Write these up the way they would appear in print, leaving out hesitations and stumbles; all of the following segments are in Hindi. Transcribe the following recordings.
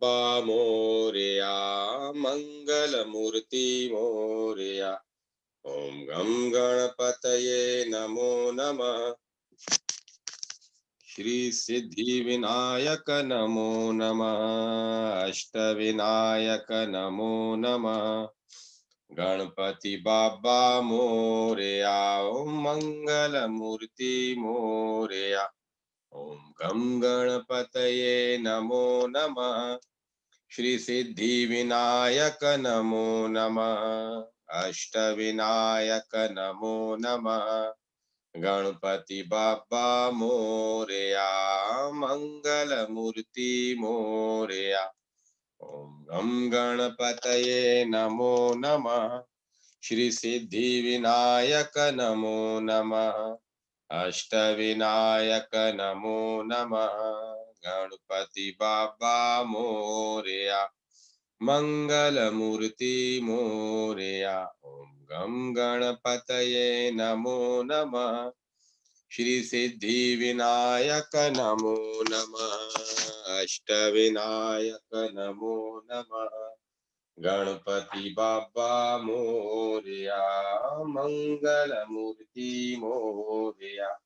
बाबा मोरया, मंगल मूर्ति मोरया। ओम गम गणपतये नमो नमः। श्री सिद्धि विनायक नमो नमः। अष्ट विनायक नमो नमः। गणपति बाबा मोरया, ओम मंगल मूर्ति मोरया। ओम गम गणपतये नमो नमः। श्री सिद्धि विनायक नमो नमः। अष्ट विनायक नमो नमः। गणपति बाबा मोरया, मंगल मूर्ति मोरया। ओम गम गणपतये नमो नमः। श्री सिद्धि विनायक नमो नमः। अष्ट विनायक नमो नमः। गणपति बाबा मोरया, मंगल मूर्ति मोरया। ओम गम गणपतये नमो नमः। श्री सिद्धि विनायक नमो नमः। अष्ट विनायक नमो नमः। गणपति बाबा मोरया, मंगल मूर्ति मोरया।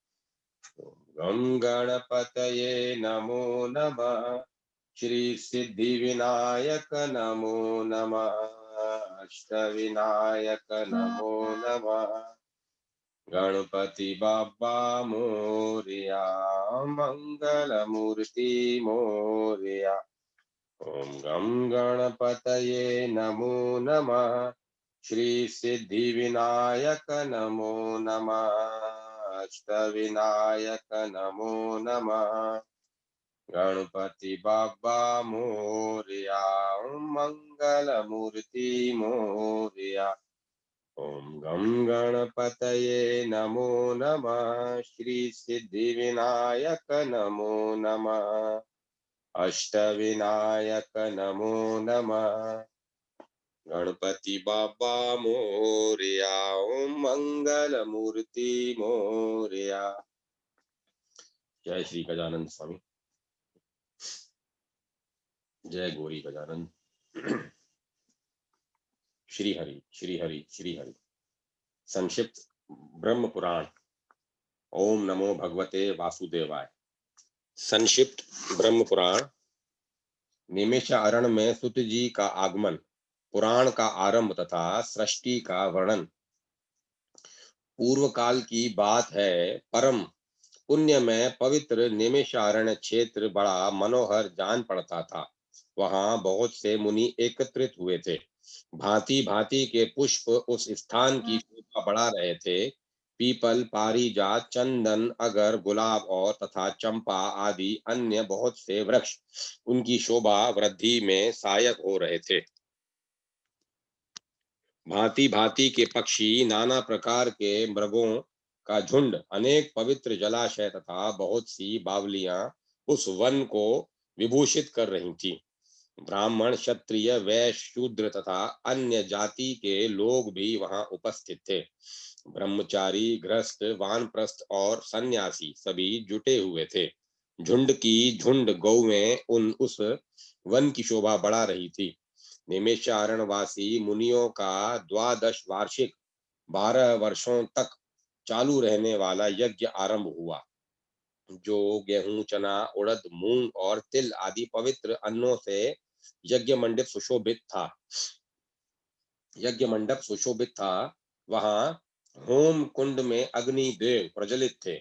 गम गणपतये नमो नमः। श्री सिद्धि विनायक नमो नमः। अष्ट विनायक नमो नमः। गणपति बाबा मोरया, मंगल मूर्ति मोरया। ओम गम गणपतये नमो नमः। श्री सिद्धि विनायक नमो नमः। अष्ट विनायक नमो नमः। गणपति बाबा मोरया, मंगल मूर्ति मोरया। ओम गम गणपतये नमो नमः। श्री सिद्धि विनायक नमो नमः। अष्ट विनायक नमो नमः। गणपति बाबा मोरया, ओम मंगल मूर्ति मोरया। जय श्री गजानन स्वामी। जय गौरी गजानन। श्री हरि श्री हरि श्री हरि। संक्षिप्त ब्रह्म पुराण। ओम नमो भगवते वासुदेवाय। संक्षिप्त ब्रह्म पुराण। निमिषारण्य में सुत जी का आगमन, पुराण का आरंभ तथा सृष्टि का वर्णन। पूर्व काल की बात है। परम पुण्य में पवित्र निमिषारण्य क्षेत्र बड़ा मनोहर जान पड़ता था। वहां बहुत से मुनि एकत्रित हुए थे। भांति भांति के पुष्प उस स्थान की शोभा बढ़ा रहे थे। पीपल, पारिजात, चंदन, अगर, गुलाब और तथा चंपा आदि अन्य बहुत से वृक्ष उनकी शोभा वृद्धि में सहायक हो रहे थे। भांति भांति के पक्षी, नाना प्रकार के मृगों का झुंड, अनेक पवित्र जलाशय तथा बहुत सी बावलियां उस वन को विभूषित कर रही थीं। ब्राह्मण, क्षत्रिय, वैश्य, शूद्र तथा अन्य जाति के लोग भी वहां उपस्थित थे। ब्रह्मचारी, गृहस्थ, वानप्रस्थ और सन्यासी सभी जुटे हुए थे। झुंड की झुंड गौएं उस वन की शोभा बढ़ा रही थी। निमिषारण्यवासी मुनियों का 12 वार्षिक 12 वर्षों तक चालू रहने वाला यज्ञ आरंभ हुआ, जो गेहूं, चना, उड़द, मूंग और तिल आदि पवित्र अन्नों से यज्ञ मंडप सुशोभित था। यज्ञ मंडप सुशोभित था। वहां होम कुंड में अग्नि देव प्रज्वलित थे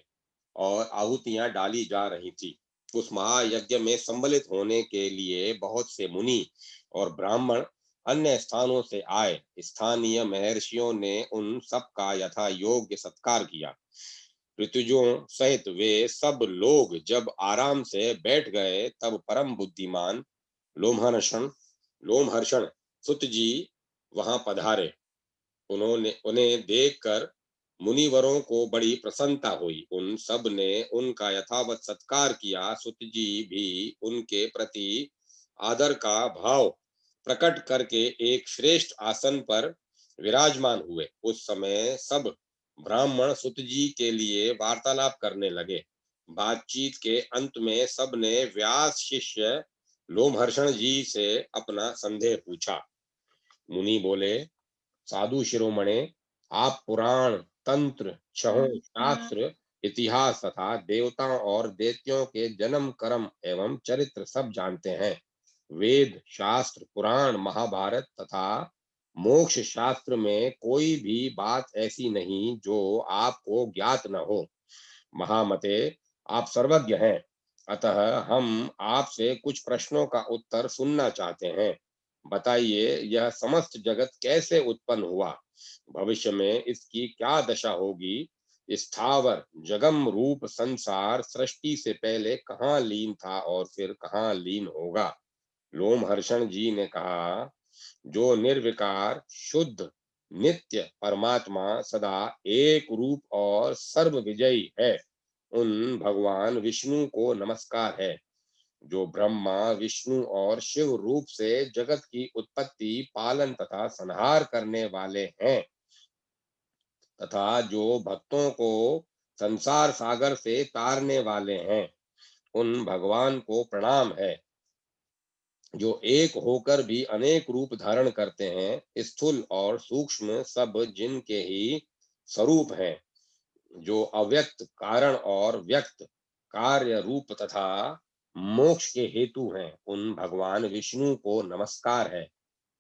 और आहुतियां डाली जा रही थी। उस महायज्ञ में सम्मिलित होने के लिए बहुत से मुनि और ब्राह्मण अन्य स्थानों से आए। स्थानीय महर्षियों ने उन सब का यथा योग्य सत्कार किया। ऋतुजों सहित वे सब लोग जब आराम से बैठ गए, तब परम बुद्धिमान लोमहर्षण सुत जी वहां पधारे। उन्हें देखकर मुनिवरों को बड़ी प्रसन्नता हुई। उन सब ने उनका यथावत सत्कार किया। सुत जी भी उनके प्रति आदर का भाव प्रकट करके एक श्रेष्ठ आसन पर विराजमान हुए। उस समय सब ब्राह्मण सुत जी के लिए वार्तालाप करने लगे। बातचीत के अंत में सब ने व्यास शिष्य लोमहर्षण जी से अपना संदेह पूछा। मुनि बोले, साधु शिरोमणे, आप पुराण, तंत्र, छहों शास्त्र, इतिहास तथा देवताओं और दैत्यों के जन्म कर्म एवं चरित्र सब जानते हैं। वेद, शास्त्र, पुराण, महाभारत तथा मोक्ष शास्त्र में कोई भी बात ऐसी नहीं जो आपको ज्ञात न हो। महामते, आप सर्वज्ञ हैं, अतः हम आपसे कुछ प्रश्नों का उत्तर सुनना चाहते हैं। बताइए, यह समस्त जगत कैसे उत्पन्न हुआ? भविष्य में इसकी क्या दशा होगी? स्थावर जगम रूप संसार सृष्टि से पहले कहाँ लीन था और फिर कहाँ लीन होगा? लोमहर्षण जी ने कहा, जो निर्विकार, शुद्ध, नित्य परमात्मा सदा एक रूप और सर्व विजयी है, उन भगवान विष्णु को नमस्कार है। जो ब्रह्मा, विष्णु और शिव रूप से जगत की उत्पत्ति, पालन तथा संहार करने वाले हैं तथा जो भक्तों को संसार सागर से तारने वाले हैं, उन भगवान को प्रणाम है। जो एक होकर भी अनेक रूप धारण करते हैं, स्थूल और सूक्ष्म सब जिनके ही स्वरूप हैं, जो अव्यक्त कारण और व्यक्त कार्य रूप तथा मोक्ष के हेतु हैं, उन भगवान विष्णु को नमस्कार है।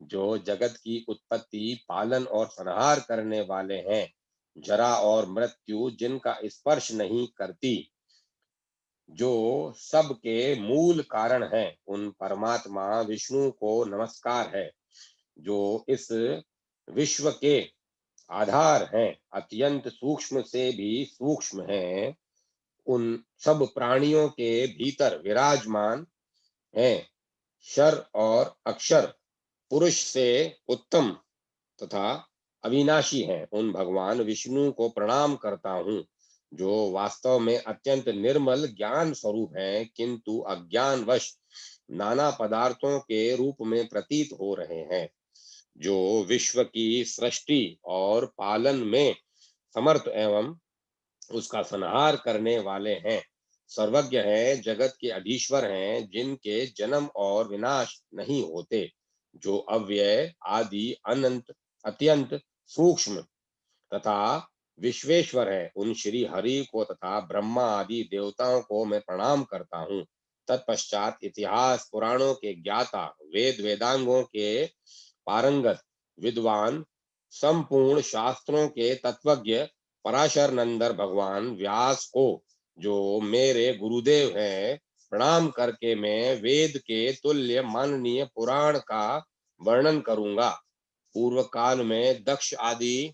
जो जगत की उत्पत्ति, पालन और संहार करने वाले हैं, जरा और मृत्यु जिनका स्पर्श नहीं करती, जो सबके मूल कारण है, उन परमात्मा विष्णु को नमस्कार है। जो इस विश्व के आधार हैं, अत्यंत सूक्ष्म से भी सूक्ष्म हैं, उन सब प्राणियों के भीतर विराजमान हैं, क्षर और अक्षर, पुरुष से उत्तम तथा अविनाशी हैं, उन भगवान विष्णु को प्रणाम करता हूँ। जो वास्तव में अत्यंत निर्मल ज्ञान स्वरूप हैं, किंतु अज्ञानवश नाना पदार्थों के रूप में प्रतीत हो रहे हैं। जो विश्व की सृष्टि और पालन में समर्थ एवं उसका संहार करने वाले हैं, सर्वज्ञ हैं, जगत के अधीश्वर हैं, जिनके जन्म और विनाश नहीं होते, जो अव्यय, आदि, अनंत, अत्यंत सूक्ष्म तथा विश्वेश्वर है, उन श्री हरि को तथा ब्रह्मा आदि देवताओं को मैं प्रणाम करता हूँ। तत्पश्चात इतिहास पुराणों के ज्ञाता, वेद वेदांगों के पारंगत विद्वान, संपूर्ण शास्त्रों के तत्वज्ञ पराशर नंदर भगवान व्यास को, जो मेरे गुरुदेव हैं, प्रणाम करके मैं वेद के तुल्य माननीय पुराण का वर्णन करूंगा। पूर्व काल में दक्ष आदि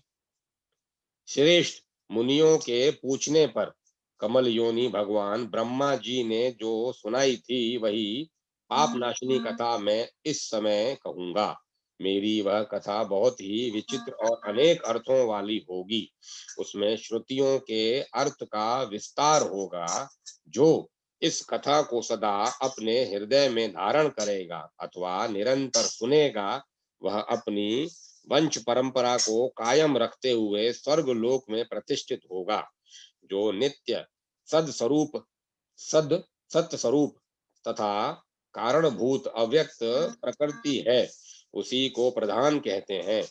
श्रेष्ठ मुनियों के पूछने पर कमल योनि भगवान ब्रह्मा जी ने जो सुनाई थी, वही पाप नाशनी कथा मैं इस समय कहूंगा। मेरी वह कथा बहुत ही विचित्र और अनेक अर्थों वाली होगी। उसमें श्रुतियों के अर्थ का विस्तार होगा। जो इस कथा को सदा अपने हृदय में धारण करेगा अथवा निरंतर सुनेगा, वह अपनी वंश परंपरा को कायम रखते हुए स्वर्ग लोक में प्रतिष्ठित होगा। जो नित्य सद स्वरूप, सद सत्य स्वरूप तथा कारणभूत अव्यक्त प्रकृति है, उसी को प्रधान कहते हैं।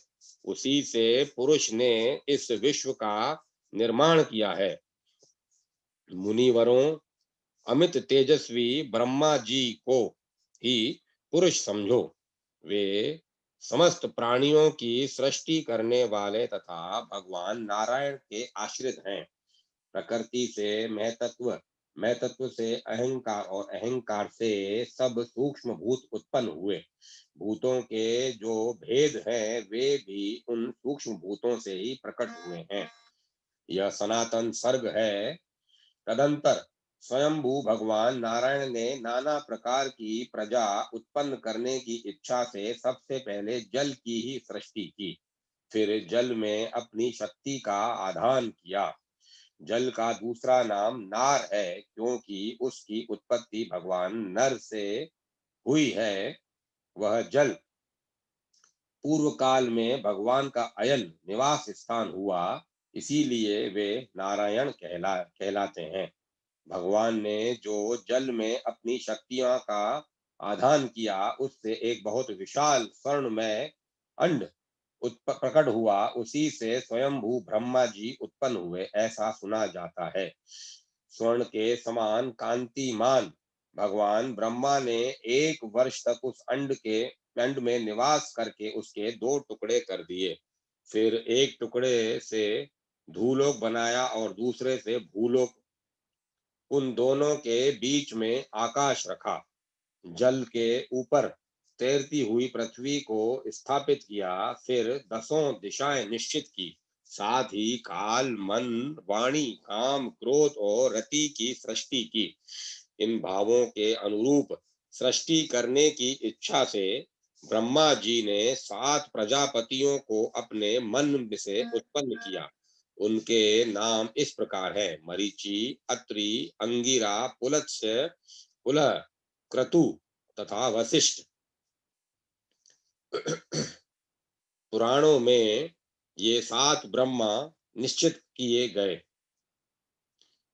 उसी से पुरुष ने इस विश्व का निर्माण किया है। मुनिवरों, अमित तेजस्वी ब्रह्मा जी को ही पुरुष समझो। वे समस्त प्राणियों की सृष्टि करने वाले तथा भगवान नारायण के आश्रित हैं। प्रकृति से मैं तत्व से अहंकार और अहंकार से सब सूक्ष्म भूत उत्पन्न हुए। भूतों के जो भेद हैं, वे भी उन सूक्ष्म भूतों से ही प्रकट हुए हैं। यह सनातन सर्ग है। तदंतर स्वयंभू भगवान नारायण ने नाना प्रकार की प्रजा उत्पन्न करने की इच्छा से सबसे पहले जल की ही सृष्टि की। फिर जल में अपनी शक्ति का आधान किया। जल का दूसरा नाम नार है, क्योंकि उसकी उत्पत्ति भगवान नर से हुई है। वह जल पूर्व काल में भगवान का अयन निवास स्थान हुआ, इसीलिए वे नारायण कहलाते हैं। भगवान ने जो जल में अपनी शक्तियों का आधान किया, उससे एक बहुत विशाल स्वर्णमय अंड प्रकट हुआ। उसी से स्वयंभू ब्रह्मा जी उत्पन्न हुए, ऐसा सुना जाता है। स्वर्ण के समान कांतिमान भगवान ब्रह्मा ने 1 वर्ष तक उस अंड में निवास करके उसके 2 टुकड़े कर दिए। फिर एक टुकड़े से धूलोक बनाया और दूसरे से भूलोक। उन दोनों के बीच में आकाश रखा। जल के ऊपर तैरती हुई पृथ्वी को स्थापित किया। फिर 10 दिशाएं निश्चित की। साथ ही काल, मन, वाणी, काम, क्रोध और रति की सृष्टि की। इन भावों के अनुरूप सृष्टि करने की इच्छा से ब्रह्मा जी ने 7 प्रजापतियों को अपने मन से उत्पन्न किया। उनके नाम इस प्रकार है: मरीचि, अत्रि, अंगिरा, पुलत्स्य, पुलह, क्रतु तथा वशिष्ठ। पुराणों में ये 7 ब्रह्मा निश्चित किए गए।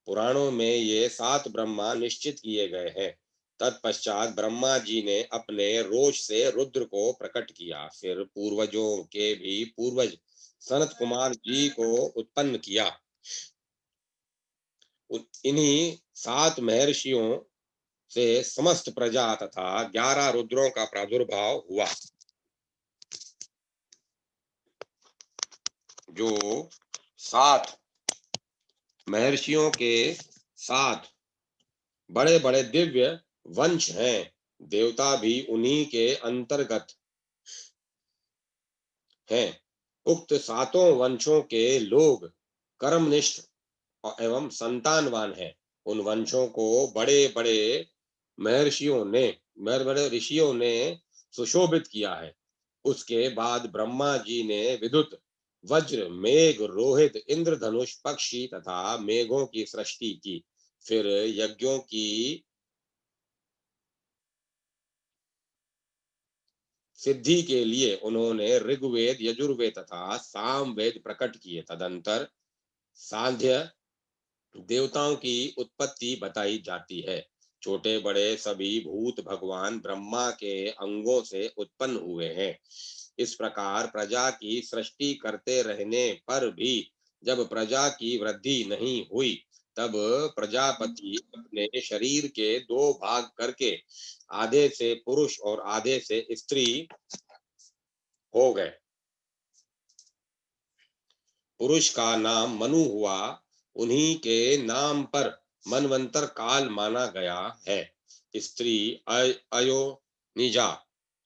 पुराणों में ये 7 ब्रह्मा निश्चित किए गए हैं। तत्पश्चात ब्रह्मा जी ने अपने रोष से रुद्र को प्रकट किया। फिर पूर्वजों के भी पूर्वज सनत कुमार जी को उत्पन्न किया। इन्हीं 7 महर्षियों से समस्त प्रजा तथा 11 रुद्रों का प्रादुर्भाव हुआ। जो 7 महर्षियों के 7 बड़े बड़े दिव्य वंश हैं, देवता भी उन्हीं के अंतर्गत हैं। उक्त 7 वंशों के लोग कर्मनिष्ठ एवं संतानवान हैं। उन वंशों को बड़े बड़े बड़े बड़े ऋषियों ने सुशोभित किया है। उसके बाद ब्रह्मा जी ने विद्युत, वज्र, मेघ, रोहित, इंद्रधनुष, पक्षी तथा मेघों की सृष्टि की। फिर यज्ञों की सिद्धि के लिए उन्होंने ऋग्वेद, यजुर्वेद तथा सामवेद प्रकट किए। तदंतर सांध्य देवताओं की उत्पत्ति बताई जाती है। छोटे बड़े सभी भूत भगवान ब्रह्मा के अंगों से उत्पन्न हुए हैं। इस प्रकार प्रजा की सृष्टि करते रहने पर भी जब प्रजा की वृद्धि नहीं हुई, तब प्रजापति अपने शरीर के 2 भाग करके आधे से पुरुष और आधे से स्त्री हो गए। पुरुष का नाम मनु हुआ। उन्हीं के नाम पर मनवंतर काल माना गया है। स्त्री अयोनिजा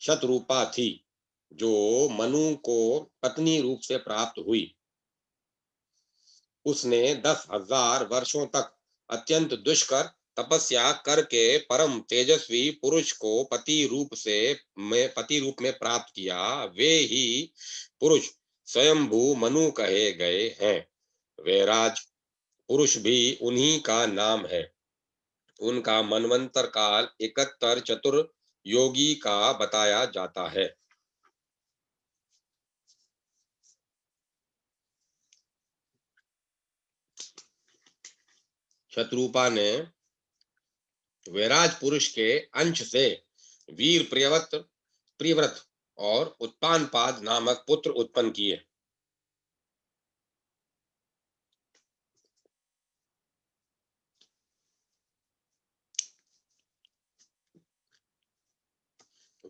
शतरूपा थी, जो मनु को पत्नी रूप से प्राप्त हुई। उसने 10,000 वर्षों तक अत्यंत दुष्कर तपस्या करके परम तेजस्वी पुरुष को पति रूप में प्राप्त किया। वे ही पुरुष स्वयंभू मनु कहे गए हैं। वैराज पुरुष भी उन्हीं का नाम है। उनका मनवंतर काल 71 चतुर्योगी का बताया जाता है। शत्रुपा ने वैराज पुरुष के अंश से वीर प्रियव्रत और उत्तानपाद नामक पुत्र उत्पन्न किए।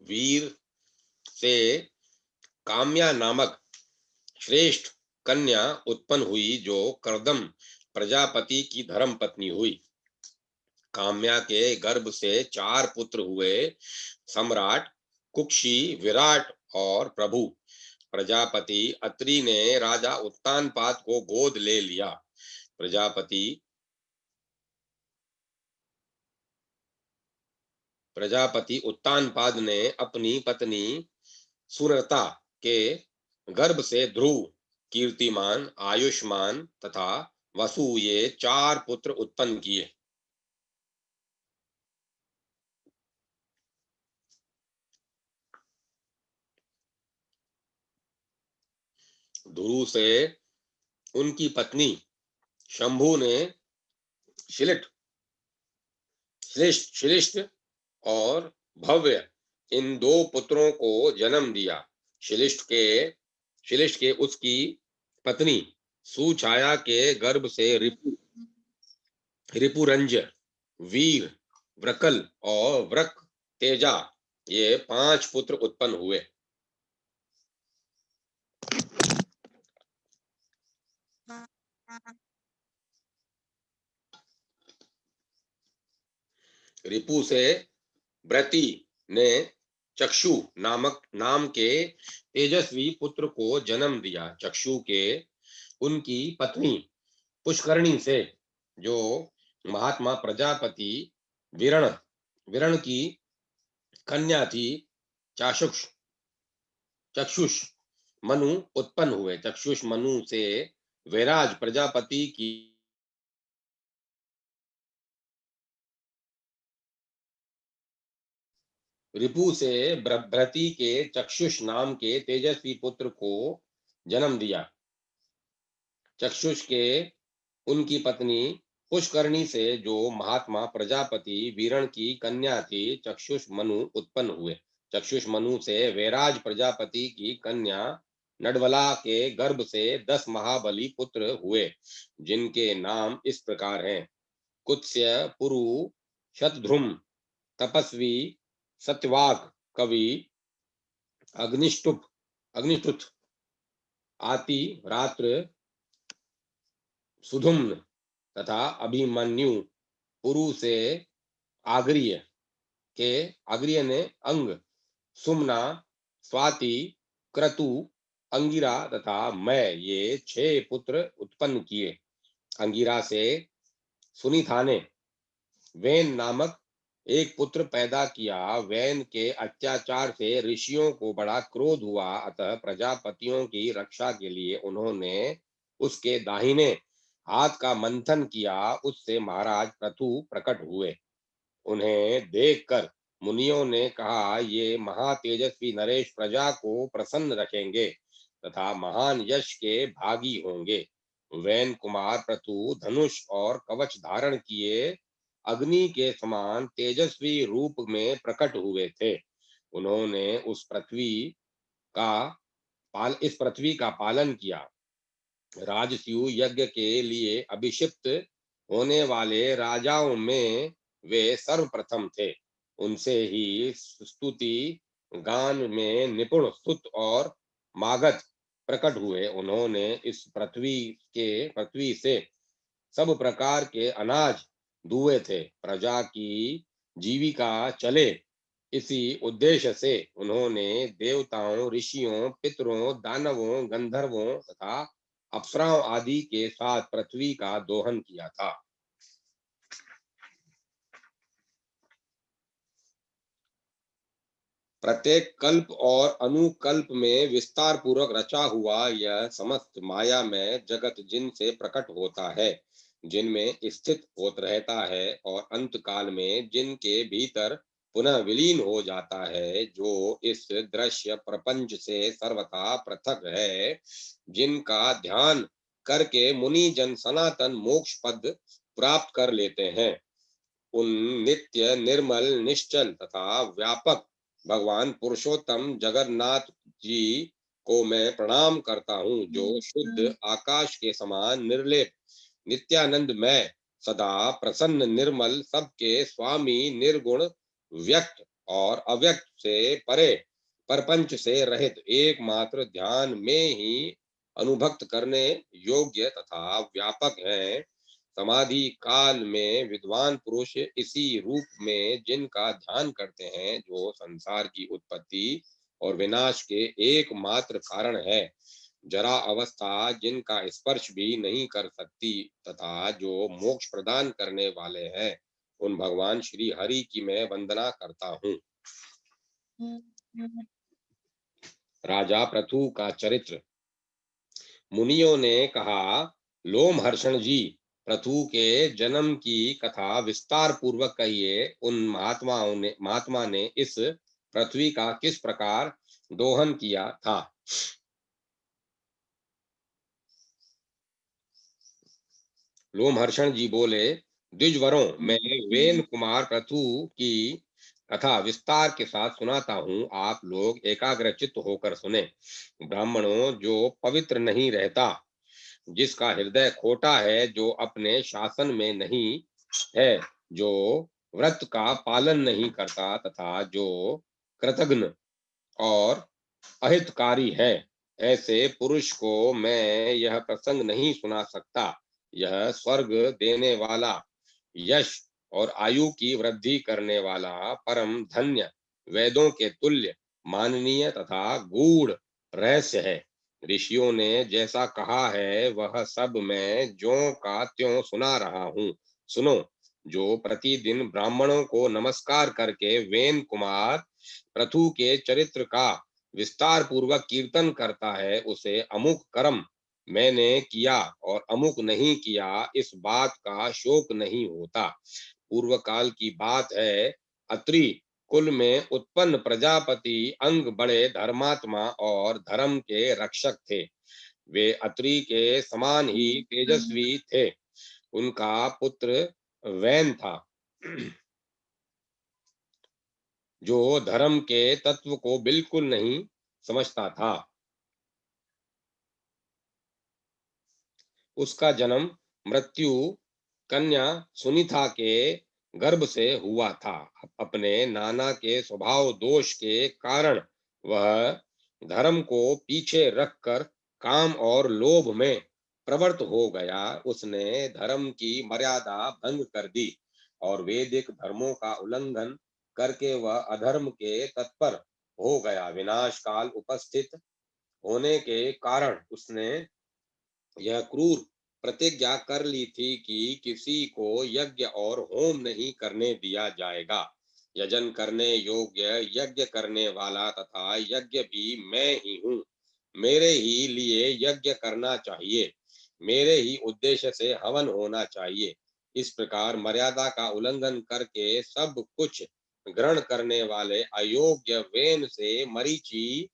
वीर से काम्या नामक श्रेष्ठ कन्या उत्पन्न हुई, जो करदम प्रजापति की धर्म पत्नी हुई। काम्या के गर्भ से 4 पुत्र हुए: सम्राट, कुक्षी, विराट और प्रभु। प्रजापति अत्रि ने राजा उत्तानपाद को गोद ले लिया। प्रजापति उत्तानपाद ने अपनी पत्नी सुरता के गर्भ से ध्रुव, कीर्तिमान, आयुष्मान तथा वसु, ये 4 पुत्र उत्पन्न किए। ध्रुव से उनकी पत्नी शंभु ने शिलिष्ट और भव्य इन दो पुत्रों को जन्म दिया। शिलिष्ट के उसकी पत्नी सुछाया के गर्भ से रिपुरंज, वीर, व्रकल और व्रक तेजा, ये 5 पुत्र उत्पन्न हुए। रिपु से व्रति ने चक्षु नाम के तेजस्वी पुत्र को जन्म दिया। चक्षु के उनकी पत्नी पुष्करणी से, जो महात्मा प्रजापति विरण विरण की कन्या थी, चाक्षुष चक्षुष मनु उत्पन्न हुए। चक्षुष मनु से वैराज प्रजापति की रिपु से भ्रति के चक्षुष नाम के तेजस्वी पुत्र को जन्म दिया। चक्षुष के उनकी पत्नी पुष्करणी से, जो महात्मा प्रजापति वीरण की कन्या थी, चक्षुष मनु उत्पन्न हुए। चक्षुष मनु से वैराज प्रजापति की कन्या नडवला के गर्भ से 10 महाबली पुत्र हुए, जिनके नाम इस प्रकार हैं: कुत्स्य, पुरु, शतध्रुम, तपस्वी, सत्यवाक, कवि, अग्निष्टुत, आति, रात्र, सुधुम्न तथा अभिमन्यु। पुरु से आग्रिय आग्रिय ने अंग, सुमना, स्वाति, क्रतु, अंगिरा तथा मैं, ये 6 पुत्र उत्पन्न किए। अंगिरा से सुनीता ने वैन नामक एक पुत्र पैदा किया। वैन के अत्याचार से ऋषियों को बड़ा क्रोध हुआ, अतः प्रजापतियों की रक्षा के लिए उन्होंने उसके दाहिने हाथ का मंथन किया। उससे महाराज पृथु प्रकट हुए। उन्हें देखकर मुनियों ने कहा, ये महातेजस्वी नरेश प्रजा को प्रसन्न रखेंगे तथा महान यश के भागी होंगे। वैन कुमार पृथु धनुष और कवच धारण किए अग्नि के समान तेजस्वी रूप में प्रकट हुए थे। उन्होंने इस पृथ्वी का पालन किया। राजसूय यज्ञ के लिए अभिषिक्त होने वाले राजाओं में वे सर्वप्रथम थे। उनसे ही स्तुति गान में निपुण स्तुत और मागध प्रकट हुए। उन्होंने इस पृथ्वी से सब प्रकार के अनाज दुए थे। प्रजा की जीविका चले, इसी उद्देश्य से उन्होंने देवताओं, ऋषियों, पितरों, दानवों, गंधर्वों तथा अप्सराओं आदि के साथ पृथ्वी का दोहन किया था। प्रत्येक कल्प और अनुकल्प में विस्तार पूर्वक रचा हुआ यह समस्त माया में जगत जिनसे प्रकट होता है, जिनमें स्थित होता रहता है और अंत काल में जिनके भीतर पुनः विलीन हो जाता है, जो इस दृश्य प्रपंच से सर्वथा पृथक है, जिनका ध्यान करके मुनि जन सनातन मोक्ष पद प्राप्त कर लेते हैं, उन नित्य, निर्मल, निश्चल तथा व्यापक भगवान पुरुषोत्तम जगन्नाथ जी को मैं प्रणाम करता हूँ, जो शुद्ध आकाश के समान निर्लेप, नित्यानंद मैं, सदा प्रसन्न, निर्मल, सबके स्वामी, निर्गुण, व्यक्त और अव्यक्त से परे, परपंच से रहित, एकमात्र ध्यान में ही अनुभक्त करने योग्य तथा व्यापक हैं। समाधि काल में विद्वान पुरुष इसी रूप में जिनका ध्यान करते हैं, जो संसार की उत्पत्ति और विनाश के एकमात्र कारण है, जरा अवस्था जिनका स्पर्श भी नहीं कर सकती तथा जो मोक्ष प्रदान करने वाले हैं, उन भगवान श्री हरि की मैं वंदना करता हूँ। राजा पृथु का चरित्र। मुनियों ने कहा, लोमहर्षण जी, पृथु के जन्म की कथा विस्तार पूर्वक कहिए। उन महात्मा ने इस पृथ्वी का किस प्रकार दोहन किया था। लोमहर्षण जी बोले, द्विजवरों में वेन कुमार पृथु की कथा विस्तार के साथ सुनाता हूँ, आप लोग एकाग्रचित्त होकर सुने। ब्राह्मणों, जो पवित्र नहीं रहता, जिसका हृदय खोटा है, जो अपने शासन में नहीं है, जो व्रत का पालन नहीं करता तथा जो कृतघ्न और अहितकारी है, ऐसे पुरुष को मैं यह प्रसंग नहीं सुना सकता। यह स्वर्ग देने वाला, यश और आयु की वृद्धि करने वाला परम धन्य, वेदों के तुल्य माननीय तथा गूढ़ रहस्य है। ऋषियों ने जैसा कहा है वह सब मैं ज्यों का त्यों सुना रहा हूँ। सुनो। जो प्रतिदिन ब्राह्मणों को नमस्कार करके वेन कुमार पृथु के चरित्र का विस्तार पूर्वक कीर्तन करता है, उसे अमुक कर्म मैंने किया और अमुक नहीं किया, इस बात का शोक नहीं होता। पूर्व काल की बात है, अत्रि कुल में उत्पन्न प्रजापति अंग बड़े धर्मात्मा और धर्म के रक्षक थे। वे अत्रि के समान ही तेजस्वी थे। उनका पुत्र वैन था, जो धर्म के तत्व को बिल्कुल नहीं समझता था। उसका जन्म मृत्यु कन्या सुनीता के गर्भ से हुआ था। अपने नाना के स्वभाव दोष के कारण वह धर्म को पीछे रखकर काम और लोभ में प्रवृत्त हो गया। उसने धर्म की मर्यादा भंग कर दी और वैदिक धर्मों का उल्लंघन करके वह अधर्म के तत्पर हो गया। विनाश काल उपस्थित होने के कारण उसने यह क्रूर प्रतिज्ञा कर ली थी कि किसी को यज्ञ और होम नहीं करने दिया जाएगा। यजन करने योग्य यज्ञ करने वाला तथा यज्ञ भी मैं ही हूँ। मेरे ही लिए यज्ञ करना चाहिए, मेरे ही उद्देश्य से हवन होना चाहिए। इस प्रकार मर्यादा का उल्लंघन करके सब कुछ ग्रहण करने वाले अयोग्य वेन से मरीचि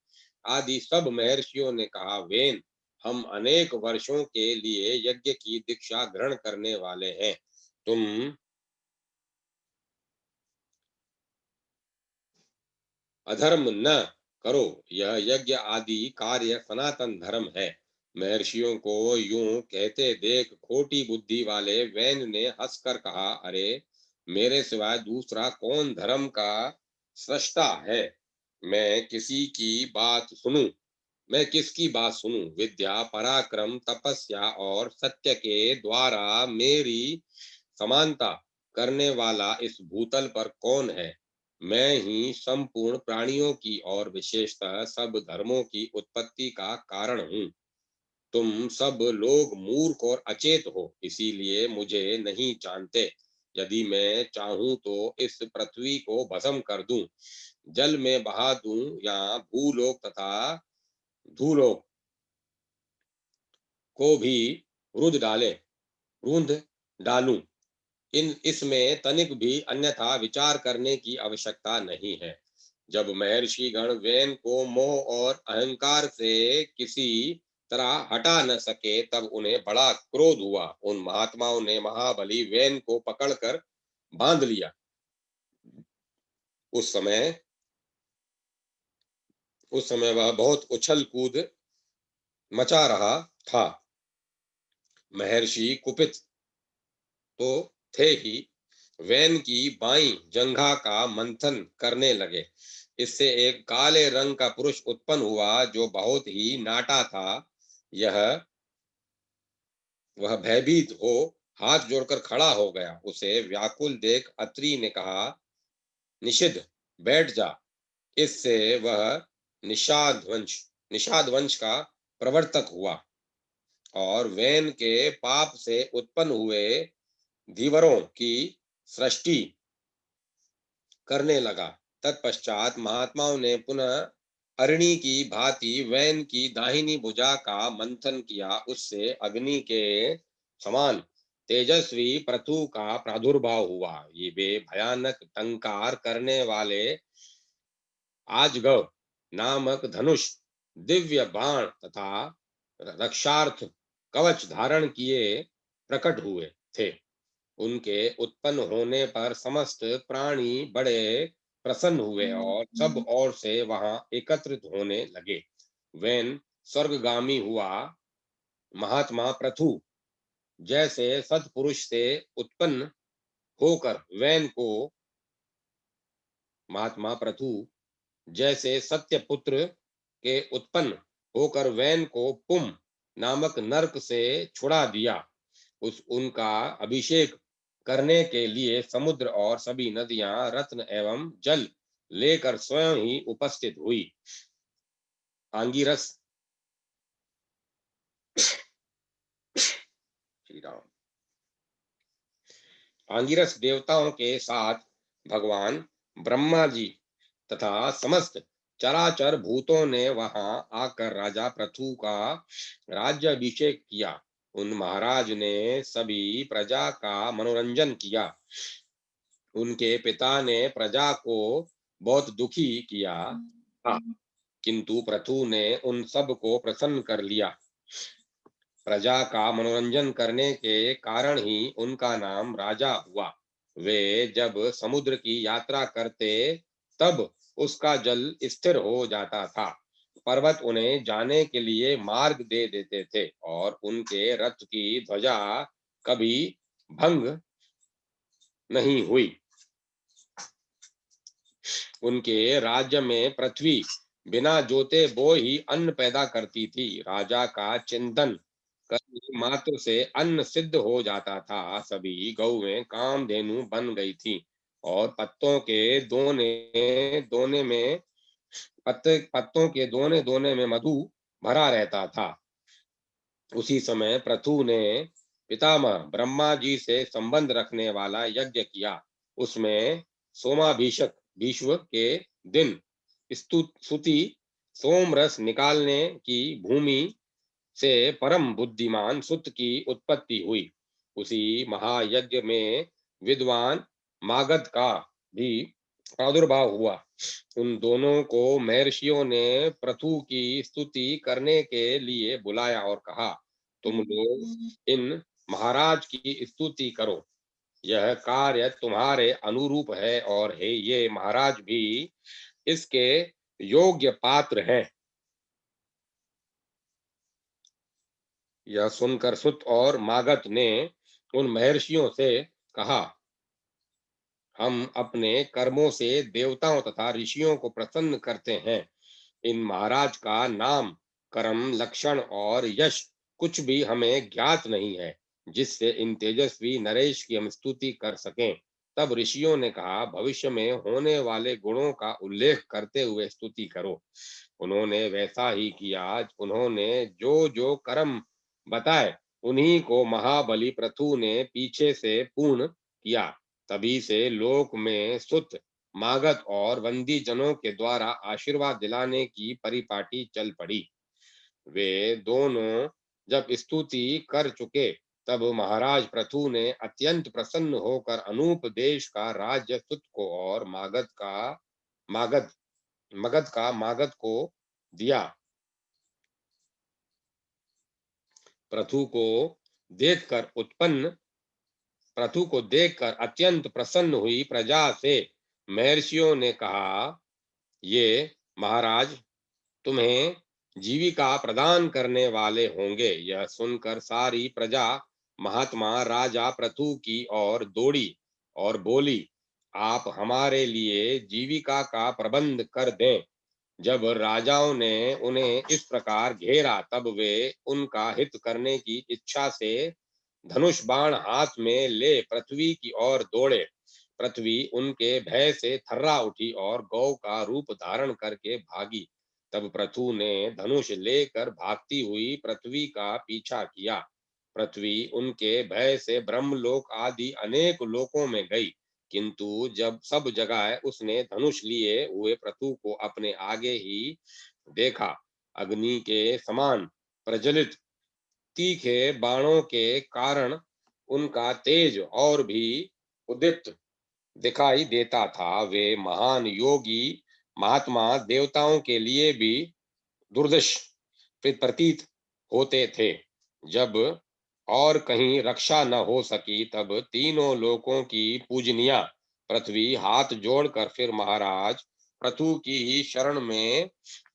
आदि सब महर्षियों ने कहा, वेन, हम अनेक वर्षों के लिए यज्ञ की दीक्षा ग्रहण करने वाले हैं। तुम अधर्म न करो। यह यज्ञ आदि कार्य सनातन धर्म है। महर्षियों को यूं कहते देख खोटी बुद्धि वाले वैन ने हंसकर कहा, अरे, मेरे सिवाय दूसरा कौन धर्म का सृष्टा है? मैं किसी की बात सुनूं? मैं किसकी बात सुनूं? विद्या, पराक्रम, तपस्या और सत्य के द्वारा मेरी समानता करने वाला इस भूतल पर कौन है? मैं ही संपूर्ण प्राणियों की और विशेषतः सब धर्मों की उत्पत्ति का कारण हूँ। तुम सब लोग मूर्ख और अचेत हो, इसीलिए मुझे नहीं जानते। यदि मैं चाहूं तो इस पृथ्वी को भस्म कर दूं, जल में बहा दूं या भूलोक तथा धूलोक को भी रुद डाले रूंध डालूं। इन इसमें तनिक भी अन्यथा विचार करने की आवश्यकता नहीं है। जब महर्षि गण वैन को मोह और अहंकार से किसी तरह हटा न सके, तब उन्हें बड़ा क्रोध हुआ। उन महात्माओं ने महाबली वैन को पकड़कर बांध लिया। उस समय उस समय वह बहुत उछल कूद मचा रहा था। महर्षि कुपित तो थे ही, वैन की बाईं जंघा का मंथन करने लगे। इससे एक काले रंग का पुरुष उत्पन्न हुआ जो बहुत ही नाटा था। यह वह भयभीत हो हाथ जोड़कर खड़ा हो गया। उसे व्याकुल देख अत्रि ने कहा, निषिद्ध, बैठ जा। इससे वह निषाद वंश का प्रवर्तक हुआ और वैन के पाप से उत्पन्न हुए धीवरों की सृष्टि करने लगा। तत्पश्चात महात्माओं ने पुनः अरणि की भांति वैन की दाहिनी भुजा का मंथन किया। उससे अग्नि के समान तेजस्वी पृथु का प्रादुर्भाव हुआ। ये वे भयानक टंकार करने वाले आजगव नामक धनुष, दिव्य बाण तथा रक्षार्थ कवच धारण किए प्रकट हुए थे। उनके उत्पन्न होने पर समस्त प्राणी बड़े प्रसन्न हुए और सब ओर से वहां एकत्रित होने लगे। वैन स्वर्गगामी हुआ। महात्मा पृथु जैसे सत्पुरुष से उत्पन्न होकर वैन को महात्मा पृथु जैसे सत्य पुत्र के उत्पन्न होकर वैन को पुम नामक नरक से छुड़ा दिया। उस उनका अभिषेक करने के लिए समुद्र और सभी नदियां रत्न एवं जल लेकर स्वयं ही उपस्थित हुई। आंगिरस श्री राम। आंगिरस देवताओं के साथ भगवान ब्रह्मा जी तथा समस्त चराचर भूतों ने वहां आकर राजा पृथु का राज्याभिषेक किया। उन महाराज ने सभी प्रजा का मनोरंजन किया। उनके पिता ने प्रजा को बहुत दुखी किया था, किंतु पृथु ने उन सब को प्रसन्न कर लिया। प्रजा का मनोरंजन करने के कारण ही उनका नाम राजा हुआ। वे जब समुद्र की यात्रा करते तब उसका जल स्थिर हो जाता था। पर्वत उन्हें जाने के लिए मार्ग दे देते थे और उनके रथ की ध्वजा कभी भंग नहीं हुई। उनके राज्य में पृथ्वी बिना जोते बोए ही अन्न पैदा करती थी। राजा का चिंतन करने मात्र से अन्न सिद्ध हो जाता था। सभी गौएं कामधेनु बन गई थी और पत्तों के दोने दोने में मधु भरा रहता था। उसी समय पृथु ने पितामह ब्रह्मा जी से संबंध रखने वाला यज्ञ किया। उसमें सोमाभिषेक विश्व के दिन स्तुति सोम रस निकालने की भूमि से परम बुद्धिमान सुत की उत्पत्ति हुई। उसी महायज्ञ में विद्वान मागध का भी प्रादुर्भाव हुआ। उन दोनों को महर्षियों ने पृथु की स्तुति करने के लिए बुलाया और कहा, तुम लोग इन महाराज की स्तुति करो। यह कार्य तुम्हारे अनुरूप है और हे ये महाराज भी इसके योग्य पात्र हैं। यह सुनकर सुत और मागध ने उन महर्षियों से कहा, हम अपने कर्मों से देवताओं तथा ऋषियों को प्रसन्न करते हैं। इन महाराज का नाम, कर्म, लक्षण और यश कुछ भी हमें ज्ञात नहीं है, जिससे इन तेजस्वी नरेश की हम स्तुति कर सकें। तब ऋषियों ने कहा, भविष्य में होने वाले गुणों का उल्लेख करते हुए स्तुति करो। उन्होंने वैसा ही किया। उन्होंने जो जो कर्म बताए उन्हीं को महाबली पृथु ने पीछे से पूर्ण किया। तभी से लोक में सुत, मागध और वंदी जनों के द्वारा आशीर्वाद दिलाने की परिपाटी चल पड़ी। वे दोनों जब स्तुति कर चुके तब महाराज पृथु ने अत्यंत प्रसन्न होकर अनूप देश का राज्य सुत को और मागध मागध को दिया। पृथु को पृथु को देखकर अत्यंत प्रसन्न हुई प्रजा से महर्षियों ने कहा, ये महाराज तुम्हें जीविका प्रदान करने वाले होंगे। यह सुनकर सारी प्रजा महात्मा राजा पृथु की ओर दौड़ी और बोली, आप हमारे लिए जीविका का प्रबंध कर दें। जब राजाओं ने उन्हें इस प्रकार घेरा तब वे उनका हित करने की इच्छा से धनुष बाण हाथ में ले पृथ्वी की ओर दौड़े। पृथ्वी उनके भय से थर्रा उठी और गौ का रूप धारण करके भागी। तब पृथु ने धनुष लेकर भागती हुई पृथ्वी का पीछा किया। पृथ्वी उनके भय से ब्रह्मलोक आदि अनेक लोकों में गई, किंतु जब सब जगह उसने धनुष लिए हुए पृथु को अपने आगे ही देखा। अग्नि के समान प्रज्वलित तीखे बाणों के कारण उनका तेज और भी उदित दिखाई देता था। वे महान योगी महात्मा देवताओं के लिए भी दुर्दश प्रतीत होते थे। जब और कहीं रक्षा न हो सकी तब तीनों लोकों की पूजनिया पृथ्वी हाथ जोड़कर फिर महाराज पृथु की ही शरण में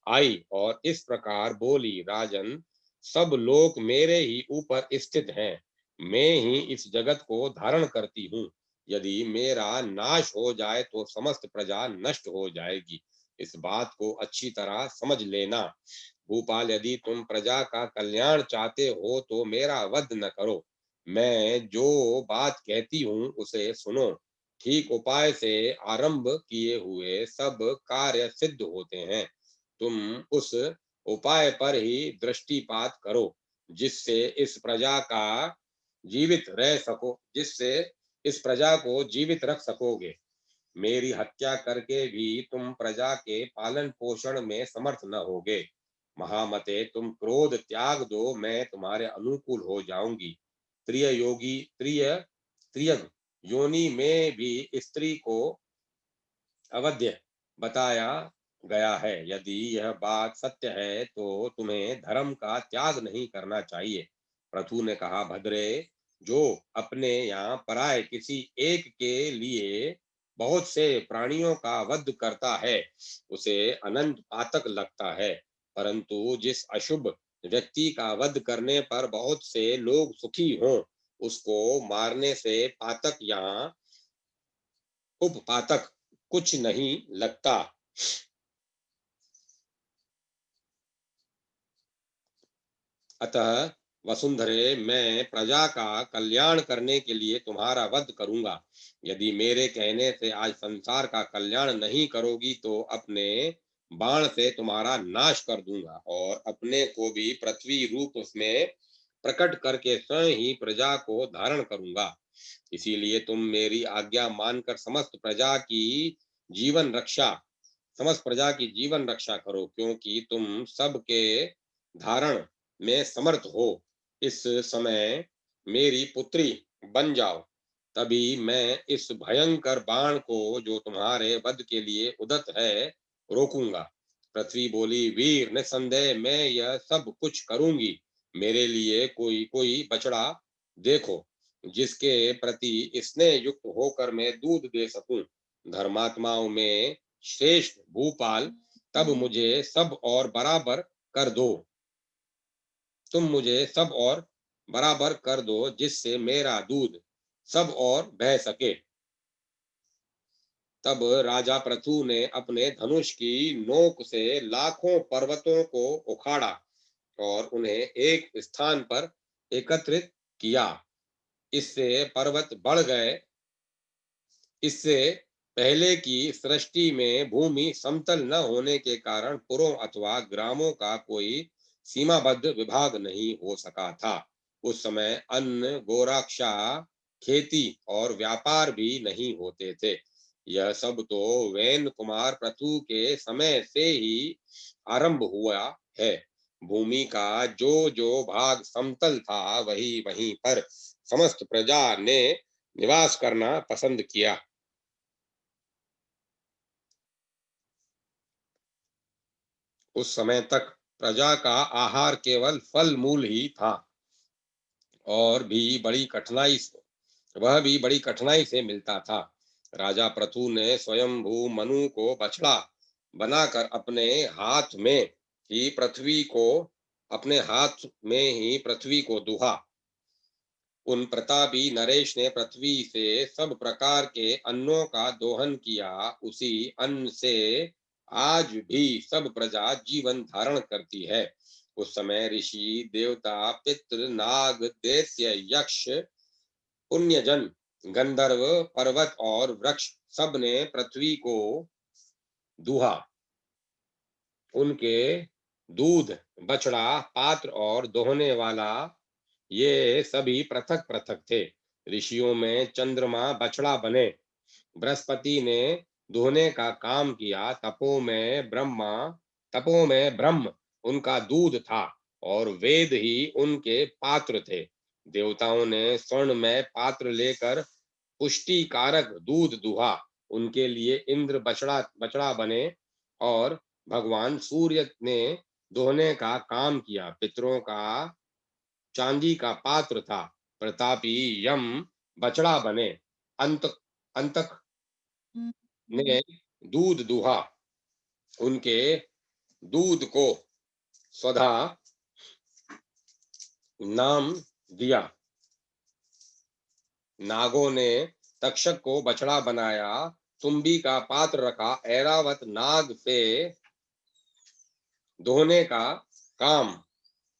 आई और इस प्रकार बोली, राजन, सब लोग मेरे ही ऊपर स्थित हैं, मैं ही इस जगत को धारण करती हूँ। यदि मेरा नाश हो जाए तो समस्त प्रजा नष्ट हो जाएगी, इस बात को अच्छी तरह समझ लेना। भूपाल, यदि तुम प्रजा का कल्याण चाहते हो तो मेरा वध न करो, मैं जो बात कहती हूँ उसे सुनो। ठीक उपाय से आरंभ किए हुए सब कार्य सिद्ध होते हैं। तुम उस उपाय पर ही दृष्टिपात करो जिससे इस प्रजा का जीवित रह सको, जिससे इस प्रजा को जीवित रख सकोगे। मेरी हत्या करके भी तुम प्रजा के पालन पोषण में समर्थ न होगे। महामते, तुम क्रोध त्याग दो, मैं तुम्हारे अनुकूल हो जाऊंगी। त्रिय योगी त्रिय त्रियग योनि में भी स्त्री को अवध्य बताया गया है। यदि यह बात सत्य है तो तुम्हें धर्म का त्याग नहीं करना चाहिए। पृथु ने कहा, भद्रे, जो अपने यहाँ पराये किसी एक के लिए बहुत से प्राणियों का वध करता है उसे अनंत पातक लगता है, परंतु जिस अशुभ व्यक्ति का वध करने पर बहुत से लोग सुखी हों उसको मारने से पातक यहाँ उपपातक कुछ नहीं लगता। अतः वसुंधरे, मैं प्रजा का कल्याण करने के लिए तुम्हारा वध करूंगा। यदि मेरे कहने से आज संसार का कल्याण नहीं करोगी तो अपने बाण से तुम्हारा नाश कर दूंगा और अपने को भी पृथ्वी रूप में प्रकट करके स्वयं ही प्रजा को धारण करूंगा। इसीलिए तुम मेरी आज्ञा मानकर समस्त प्रजा की जीवन रक्षा करो, क्योंकि तुम सबके धारण में समर्थ हो। इस समय मेरी पुत्री बन जाओ, तभी मैं इस भयंकर बाण को जो तुम्हारे वध के लिए उदत है रोकूंगा। पृथ्वी बोली, वीर, निसंदेह मैं यह सब कुछ करूंगी। मेरे लिए कोई कोई बछड़ा देखो जिसके प्रति स्नेह युक्त होकर मैं दूध दे सकूं। धर्मात्माओं में श्रेष्ठ भूपाल, तब मुझे सब और बराबर कर दो तुम मुझे सब और बराबर कर दो जिससे मेरा दूध सब और बह सके। तब राजा पृथु ने अपने धनुष की नोक से लाखों पर्वतों को उखाड़ा और उन्हें एक स्थान पर एकत्रित किया। इससे पर्वत बढ़ गए। इससे पहले की सृष्टि में भूमि समतल न होने के कारण पुरों अथवा ग्रामों का कोई सीमाबद्ध विभाग नहीं हो सका था। उस समय अन्न, गोरक्षा, खेती और व्यापार भी नहीं होते थे। यह सब तो वैन कुमार पृथु के समय से ही आरंभ हुआ है। भूमि का जो जो भाग समतल था वही वहीं पर समस्त प्रजा ने निवास करना पसंद किया। उस समय तक प्रजा का आहार केवल फल मूल ही था और भी बड़ी कठिनाई वह भी बड़ी कठिनाई से मिलता था। राजा पृथु ने स्वयंभू मनु को बछड़ा बनाकर अपने हाथ में ही पृथ्वी को दुहा। उन प्रतापी नरेश ने पृथ्वी से सब प्रकार के अन्नों का दोहन किया। उसी अन्न से आज भी सब प्रजा जीवन धारण करती है। उस समय ऋषि, देवता, पितृ, नाग, दैत्य, यक्ष, पुण्यजन, गंधर्व, पर्वत और वृक्ष सब ने पृथ्वी को दुहा। उनके दूध, बछड़ा, पात्र और दोहने वाला ये सभी पृथक पृथक थे। ऋषियों में चंद्रमा बछड़ा बने, बृहस्पति ने दोहने का काम किया। तपो में ब्रह्म उनका दूध था और वेद ही उनके पात्र थे। देवताओं ने स्वर्ण में पात्र लेकर पुष्टि कारक दूध दुहा। उनके लिए इंद्र बछड़ा बछड़ा बने और भगवान सूर्य ने दोहने का काम किया। पितरों का चांदी का पात्र था। प्रतापी यम बछड़ा बने। अंत अंतक ने दूध दुहा, उनके दूध को स्वधा नाम दिया। नागों ने तक्षक को बछड़ा बनाया, तुम्बी का पात्र रखा, ऐरावत नाग से दोहने का काम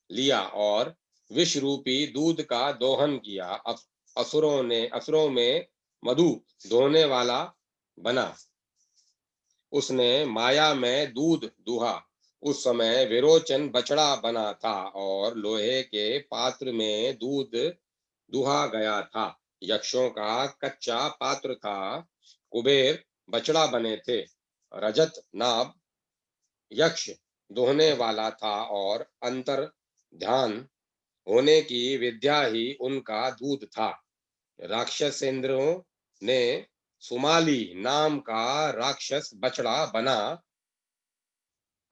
लिया और विष रूपी दूध का दोहन किया। असुरों में मधु दोहने वाला बना, उसने माया में दूध दुहा। उस समय विरोचन बछड़ा बना था और लोहे के पात्र में दूध दुहा गया था। यक्षों का कच्चा पात्र था, कुबेर बछड़ा बने थे। रजत नाभ यक्ष दोहने वाला था और अंतर ध्यान होने की विद्या ही उनका दूध था। राक्षसेंद्रों ने सुमाली नाम का राक्षस बछड़ा बना,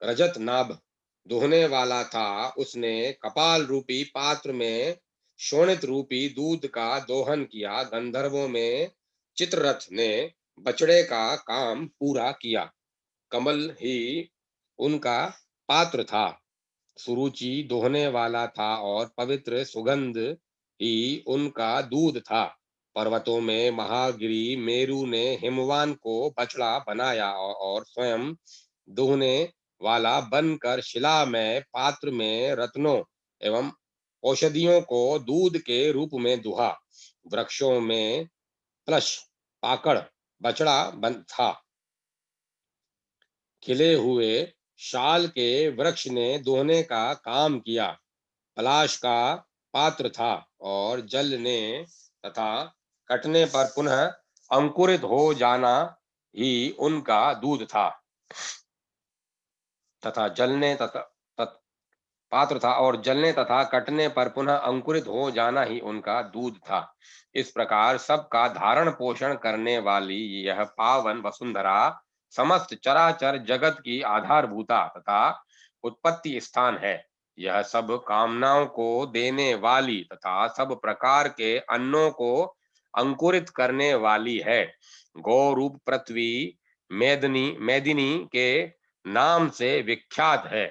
रजत नाभ दोहने वाला था। उसने कपाल रूपी पात्र में शोणित रूपी दूध का दोहन किया। गंधर्वों में चित्ररथ ने बछड़े का काम पूरा किया, कमल ही उनका पात्र था। सुरुचि दोहने वाला था और पवित्र सुगंध ही उनका दूध था। पर्वतों में महागिरी मेरु ने हिमवान को बछड़ा बनाया और स्वयं दोहने वाला बनकर शिला में पात्र में रत्नों एवं औषधियों को दूध के रूप में दुहा। वृक्षों में प्लश पाकड़ बछड़ा बन था। खिले हुए शाल के वृक्ष ने दोहने का काम किया। पलाश का पात्र था और जल ने तथा कटने पर पुनः अंकुरित हो जाना ही उनका दूध था। तथा जलने तथा पात्र था और जलने तथा कटने पर पुनः अंकुरित हो जाना ही उनका दूध था। इस प्रकार सबका धारण पोषण करने वाली यह पावन वसुंधरा समस्त चराचर जगत की आधारभूता तथा उत्पत्ति स्थान है। यह सब कामनाओं को देने वाली तथा सब प्रकार के अन्नों को अंकुरित करने वाली है। गौ रूप पृथ्वी मेदिनी के नाम से विख्यात है।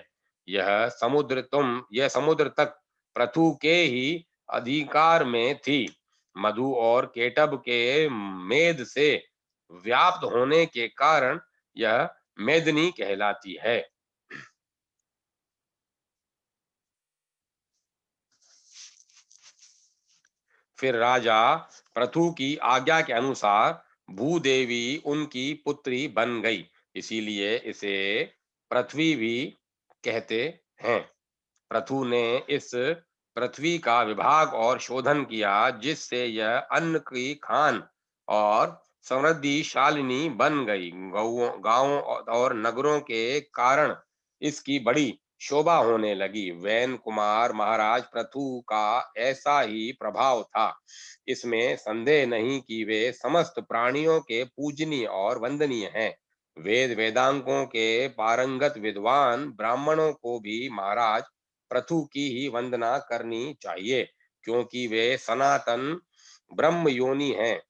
यह समुद्र तक पृथु के ही अधिकार में थी। मधु और केटब के मेद से व्याप्त होने के कारण यह मेदिनी कहलाती है। फिर राजा पृथु की आज्ञा के अनुसार भूदेवी उनकी पुत्री बन गई, इसीलिए इसे पृथ्वी भी कहते हैं। पृथु ने इस पृथ्वी का विभाग और शोधन किया, जिससे यह अन्न की खान और समृद्धिशालिनी बन गई। गांवों और नगरों के कारण इसकी बड़ी शोभा होने लगी। वैन कुमार महाराज पृथु का ऐसा ही प्रभाव था। इसमें संदेह नहीं कि वे समस्त प्राणियों के पूजनीय और वंदनीय हैं। वेद वेदांगों के पारंगत विद्वान ब्राह्मणों को भी महाराज पृथु की ही वंदना करनी चाहिए, क्योंकि वे सनातन ब्रह्म योनि हैं।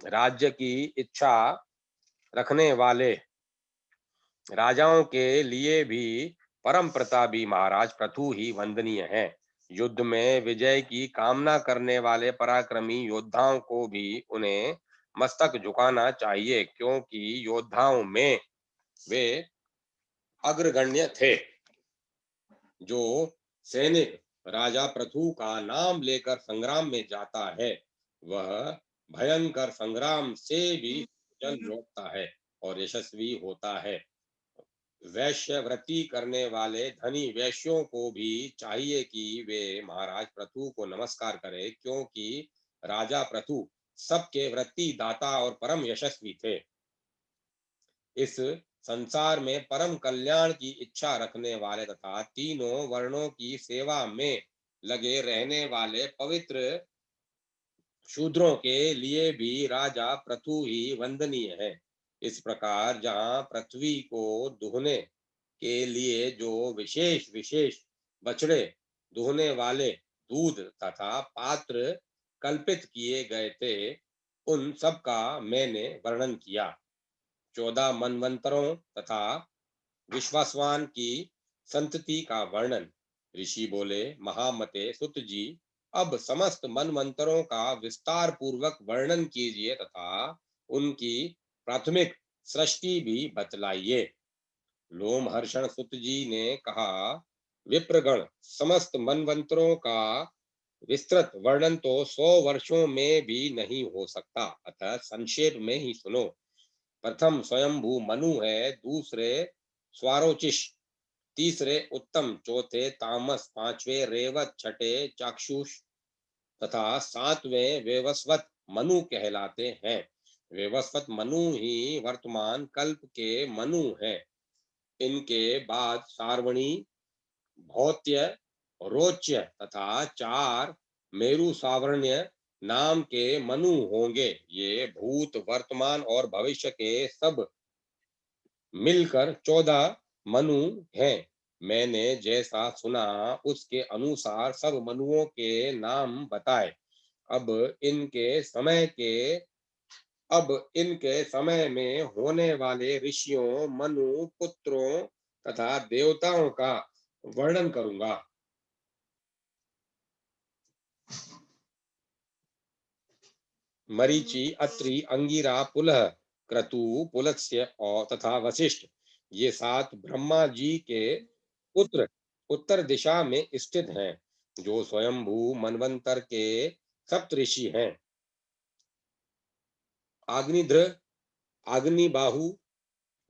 राज्य की इच्छा रखने वाले राजाओं के लिए भी परम प्रतापी महाराज पृथु ही वंदनीय है। युद्ध में विजय की कामना करने वाले पराक्रमी योद्धाओं को भी उन्हें मस्तक झुकाना चाहिए, क्योंकि योद्धाओं में वे अग्रगण्य थे। जो सैनिक राजा पृथु का नाम लेकर संग्राम में जाता है, वह भयंकर संग्राम से भी जन लौटता है और यशस्वी होता है। वैश्य वृत्ति करने वाले धनी वैश्यों को भी चाहिए कि वे महाराज पृथु को नमस्कार करें, क्योंकि राजा पृथु सबके वृत्ति दाता और परम यशस्वी थे। इस संसार में परम कल्याण की इच्छा रखने वाले तथा तीनों वर्णों की सेवा में लगे रहने वाले पवित्र शूद्रों के लिए भी राजा पृथु ही वंदनीय है। इस प्रकार जहाँ पृथ्वी को दुहने के लिए जो विशेष विशेष बछड़े दुहने वाले दूध तथा पात्र कल्पित किए गए थे, उन सब का मैंने वर्णन किया। 14 मनवंतरों तथा विश्वासवान की संतति का वर्णन। ऋषि बोले, महामते सुत जी, अब समस्त मनवंतरों का विस्तार पूर्वक वर्णन कीजिए तथा उनकी प्राथमिक सृष्टि भी बतलाइए। लोमहर्षण सुत जी ने कहा, विप्रगण, समस्त मनवंतरों का विस्तृत वर्णन तो 100 वर्षों में भी नहीं हो सकता, अतः संक्षेप में ही सुनो। प्रथम स्वयंभू मनु है, दूसरे स्वारोचिष, तीसरे उत्तम, चौथे तामस, पांचवे रेवत, छठे चाक्षुष तथा सातवें वेवस्वत मनु कहलाते हैं। वेवस्वत मनु ही वर्तमान कल्प के मनु हैं। इनके बाद सार्वणी, भौत्य, रोच्य तथा 4 मेरु सावर्ण्य नाम के मनु होंगे। ये भूत, वर्तमान और भविष्य के सब मिलकर 14 मनु हैं। मैंने जैसा सुना उसके अनुसार सब मनुओं के नाम बताए। अब इनके समय के अब इनके समय में होने वाले ऋषियों, मनु, पुत्रों तथा देवताओं का वर्णन करूंगा। मरीचि, अत्रि, अंगिरा, पुलह, क्रतु, पुलत्स्य और तथा वशिष्ठ, ये 7 ब्रह्मा जी के पुत्र उत्तर दिशा में स्थित हैं, जो स्वयंभू मनवंतर के सप्तऋषि हैं। अग्निध्र, अग्निबाहु,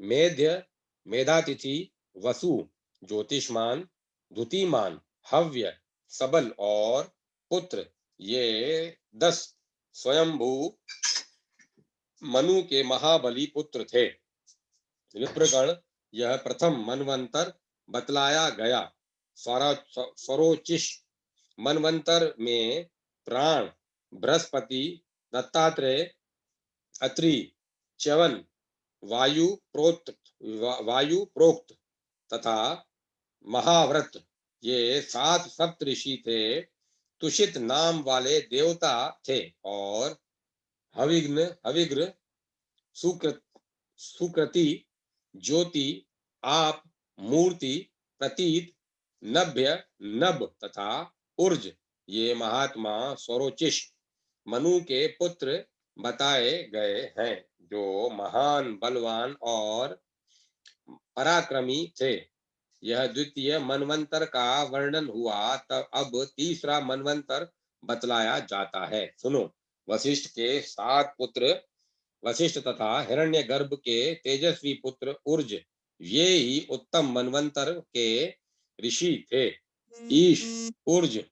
मेध्य, मेधातिथि, वसु, ज्योतिष्मान, द्युतिमान, हव्य, सबल और पुत्र, ये 10 स्वयंभू मनु के महाबली पुत्र थे। विप्रगण, यह प्रथम मनवंतर बतलाया गया। स्वरोचिष मनवंतर में प्राण, बृहस्पति, दत्तात्रेय, अत्रि, च्यवन, वायु प्रोक्त तथा महाव्रत, ये 7 सप्तऋषि थे। तुषित नाम वाले देवता थे और हविग्न, सुकृति, ज्योति, आप, मूर्ति, प्रतीत, नभ्य, नभ तथा ऊर्ज, ये महात्मा स्वरोचिष मनु के पुत्र बताए गए हैं, जो महान, बलवान और पराक्रमी थे। यह द्वितीय मनवंतर का वर्णन हुआ। तब अब तीसरा मनवंतर बतलाया जाता है। सुनो, वशिष्ठ के 7 पुत्र वशिष्ठ तथा हिरण्यगर्भ के तेजस्वी पुत्र ऊर्ज, ये ही उत्तम मनवंतर के ऋषि थे। ईश, ऊर्ज,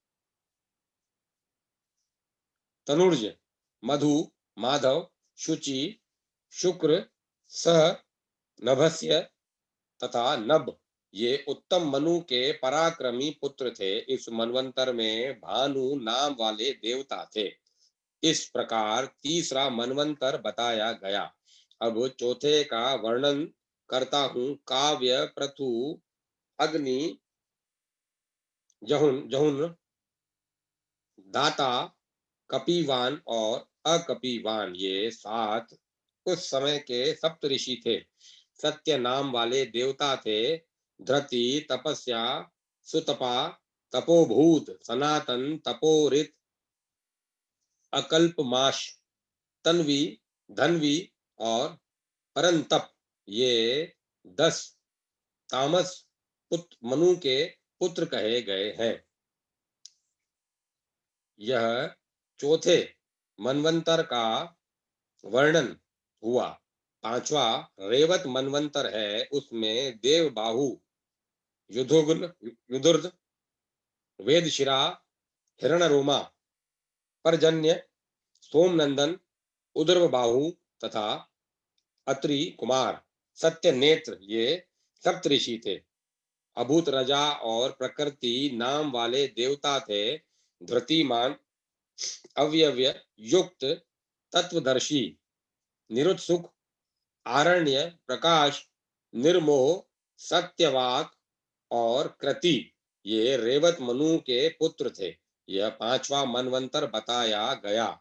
तनुर्ज, मधु, माधव, शुचि, शुक्र, सह, नभस्य तथा नभ, ये उत्तम मनु के पराक्रमी पुत्र थे। इस मनवंतर में भानु नाम वाले देवता थे। इस प्रकार तीसरा मनवंतर बताया गया। अब चौथे का वर्णन करता हूँ। काव्य, पृथु, अग्नि, जहुन, दाता, कपिवान और अकपिवान, ये 7 उस समय के सप्तऋषि थे। सत्य नाम वाले देवता थे। धृति, तपस्या, सुतपा, तपोभूत, सनातन, तपोरित, अकल्पमाश, तन्वी, धनवी और परंतप, ये 10 तामस मनु के पुत्र कहे गए हैं। यह चौथे मनवंतर का वर्णन हुआ। 5वां रेवत मनवंतर है। उसमें देवबाहु, युधुर्ध, वेदशिरा, हिरणरोमा, परजन्य, सोमनंदन, उदर्वबाहु तथा अत्रि कुमार, सत्य नेत्र, ये सप्तऋषि थे। अभूत रजा और प्रकृति नाम वाले देवता थे। धृतिमान, अव्यव्य युक्त, तत्वदर्शी, निरुत्सुक, आरण्य, प्रकाश, निर्मोह, सत्यवाक और कृति, ये रेवत मनु के पुत्र थे। यह 5वां मनवंतर बताया गया।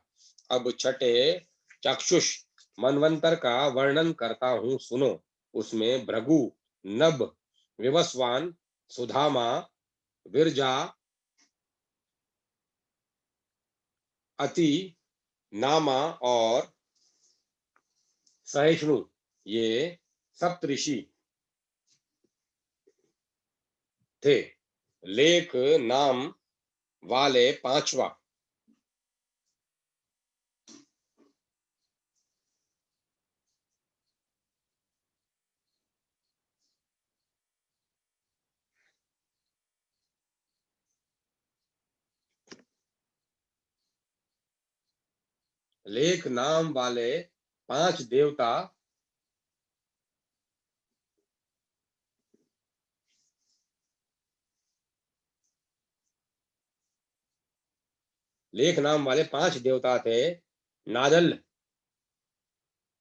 अब छठे, चक्षुष मनवंतर का वर्णन करता हूँ सुनो। उसमें भृगु, नभ, विवस्वान, सुधामा, विरजा, अति, नामा और सहिष्णु, ये सप्तऋषि थे। लेख नाम वाले पांचवा, लेख नाम वाले पांच देवता लेख नाम वाले पांच देवता थे। नादल,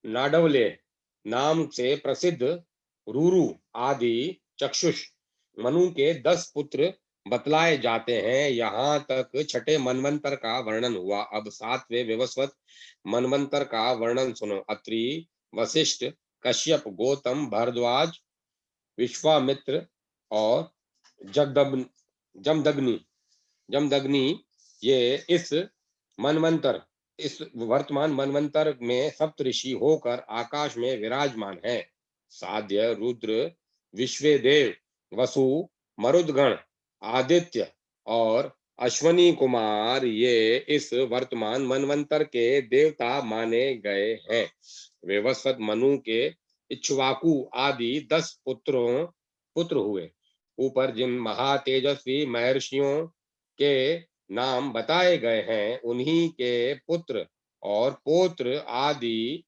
नाडवले नाम से प्रसिद्ध रूरू आदि चक्षुष मनु के 10 पुत्र बतलाए जाते हैं। यहाँ तक छठे मनवंतर का वर्णन हुआ। अब सातवें विवस्वत मनवंतर का वर्णन सुनो। अत्रि, वशिष्ठ, कश्यप, गौतम, भारद्वाज, विश्वामित्र और जगदग्नि जमदग्नि जमदग्नि, ये इस वर्तमान मनवंतर में सप्तऋषि होकर आकाश में विराजमान है। साध्य, रुद्र, विश्वेदेव, वसु, मरुदगण, आदित्य और अश्वनी कुमार, ये इस वर्तमान मनवंतर के देवता माने गए हैं। वेवस्वत मनु के इक्ष्वाकु आदि 10 पुत्र हुए। ऊपर जिन महातेजस्वी महर्षियों के नाम बताए गए हैं, उन्हीं के पुत्र और पौत्र आदि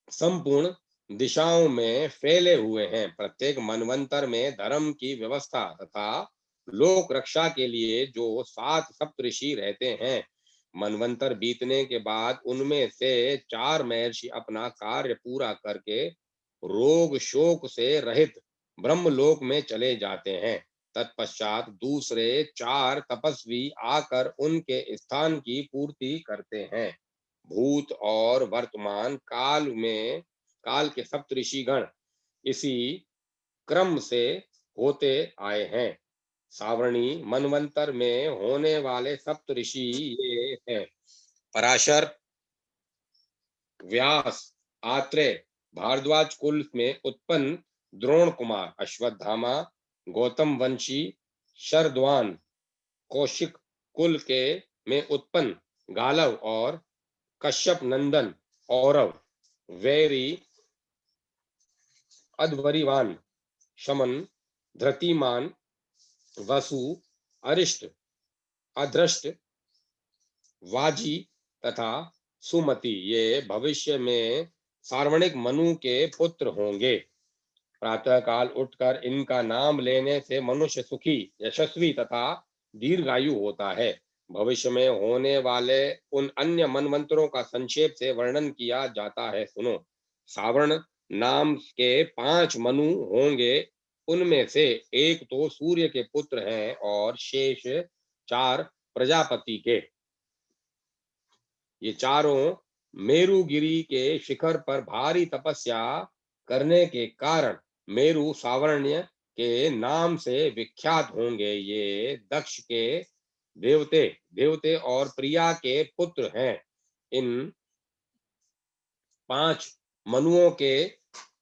संपूर्ण दिशाओं में फैले हुए हैं। प्रत्येक मनवंतर में धर्म की व्यवस्था तथा लोक रक्षा के लिए जो 7 सप्तऋषि रहते हैं, मनवंतर बीतने के बाद उनमें से 4 महर्षि अपना कार्य पूरा करके रोग शोक से रहित ब्रह्मलोक में चले जाते हैं। तत्पश्चात दूसरे 4 तपस्वी आकर उनके स्थान की पूर्ति करते हैं। भूत और वर्तमान काल के सप्तऋषि गण इसी क्रम से होते आए हैं। सावरणी मनवंतर में होने वाले सप्तऋषि ये हैं: पराशर, व्यास, आत्रेय, भारद्वाज कुल में उत्पन्न द्रोण कुमार, अश्वत्थामा, गौतम वंशी, शरद्वान, कौशिक कुल के में उत्पन्न गालव और कश्यप नंदन औरव, वैरी, अध्वरिवान, शमन, धृतिमान, वसु, अरिष्ट, अधृष्ट, वाजी तथा सुमति, ये भविष्य में सार्वणिक मनु के पुत्र होंगे। प्रातः काल उठकर इनका नाम लेने से मनुष्य सुखी, यशस्वी तथा दीर्घायु होता है। भविष्य में होने वाले उन अन्य मनवंतरों का संक्षेप से वर्णन किया जाता है सुनो। सावर्ण नाम के 5 मनु होंगे। उनमें से एक तो सूर्य के पुत्र हैं और शेष 4 प्रजापति के। ये चारों मेरुगिरी के शिखर पर भारी तपस्या करने के कारण मेरु सावर्ण्य के नाम से विख्यात होंगे। ये दक्ष के देवते देवते और प्रिया के पुत्र हैं। इन 5 मनुओं के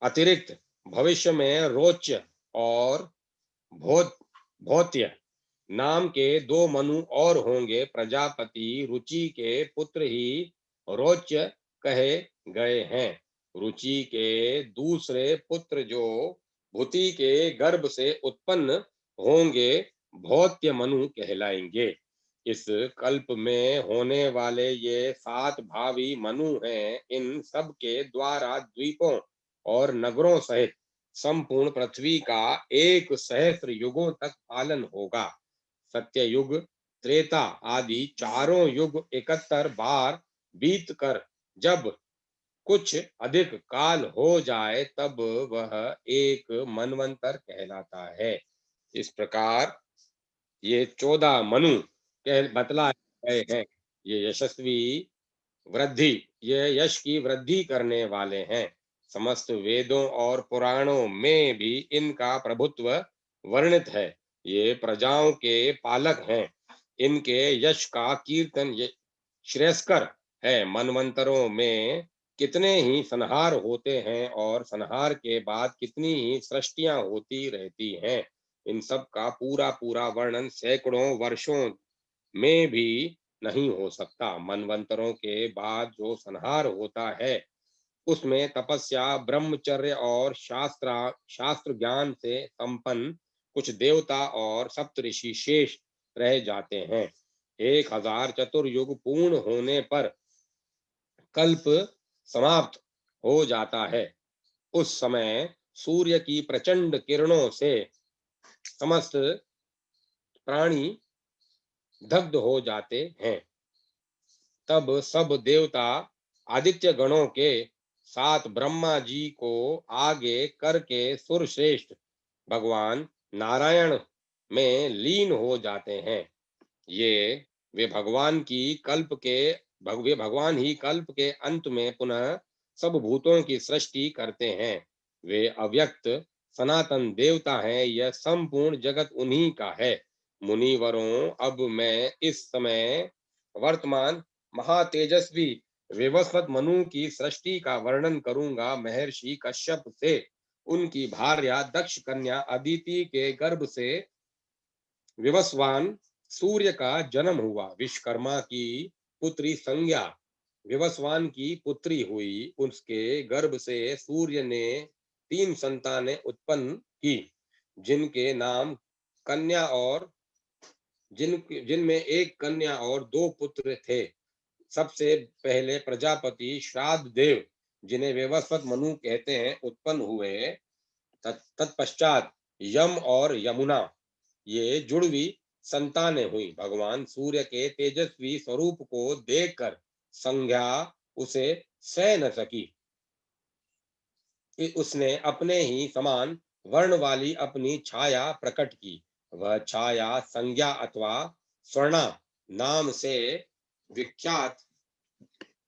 अतिरिक्त भविष्य में रोच्य और भोत भौत्य नाम के 2 मनु और होंगे। प्रजापति रुचि के पुत्र ही रोच्य कहे गए हैं। रुचि के दूसरे पुत्र जो भूति के गर्भ से उत्पन्न होंगे, भौत्य मनु कहलाएंगे। इस कल्प में होने वाले ये 7 भावी मनु हैं। इन सब के द्वारा द्वीपों और नगरों सहित संपूर्ण पृथ्वी का 1 सहस्त्र युगों तक पालन होगा। सत्य युग, त्रेता आदि चारों युग 71 बार बीत कर जब कुछ अधिक काल हो जाए, तब वह एक मनवंतर कहलाता है। इस प्रकार ये 14 मनु कह बतलाए गए हैं। ये यशस्वी वृद्धि, ये यश की वृद्धि करने वाले हैं। समस्त वेदों और पुराणों में भी इनका प्रभुत्व वर्णित है। ये प्रजाओं के पालक हैं। इनके यश का कीर्तन श्रेयस्कर है। मनवंतरों में कितने ही संहार होते हैं और संहार के बाद कितनी ही सृष्टियां होती रहती हैं। इन सब का पूरा पूरा वर्णन सैकड़ों वर्षों में भी नहीं हो सकता। मनवंतरों के बाद जो संहार होता है उसमें तपस्या, ब्रह्मचर्य और शास्त्र ज्ञान से संपन्न कुछ देवता और सप्तऋषि शेष रह जाते हैं। 1000 चतुर्युग पूर्ण होने पर कल्प समाप्त हो जाता है। उस समय सूर्य की प्रचंड किरणों से समस्त प्राणी दग्ध हो जाते हैं। तब सब देवता आदित्य गणों के साथ ब्रह्मा जी को आगे करके सुरश्रेष्ठ भगवान नारायण में लीन हो जाते हैं। ये वे भगवान की कल्प के वे भगवान ही कल्प के अंत में पुनः सब भूतों की सृष्टि करते हैं। वे अव्यक्त सनातन देवता हैं। यह संपूर्ण जगत उन्हीं का है। मुनिवरों, अब मैं इस समय वर्तमान महातेजस्वी विवस्वत मनु की सृष्टि का वर्णन करूंगा। महर्षि कश्यप से उनकी भार्या दक्ष कन्या अदिति के गर्भ से विवस्वान सूर्य का जन्म हुआ। विश्वकर्मा की पुत्री संज्ञा विवस्वान की पुत्री हुई। उसके गर्भ से सूर्य ने 3 संतानें उत्पन्न की, जिनके नाम कन्या और जिनमें एक कन्या और 2 पुत्र थे। सबसे पहले प्रजापति श्राद्ध देव, जिन्हें विवस्वत मनु कहते हैं, उत्पन्न हुए। तत्पश्चात यम और यमुना, ये जुड़वी संतानें हुई। भगवान सूर्य के तेजस्वी स्वरूप को देखकर संज्ञा उसे सह न सकी। उसने अपने ही समान वर्ण वाली अपनी छाया प्रकट की। वह छाया संज्ञा अथवा स्वर्णा नाम से विख्यात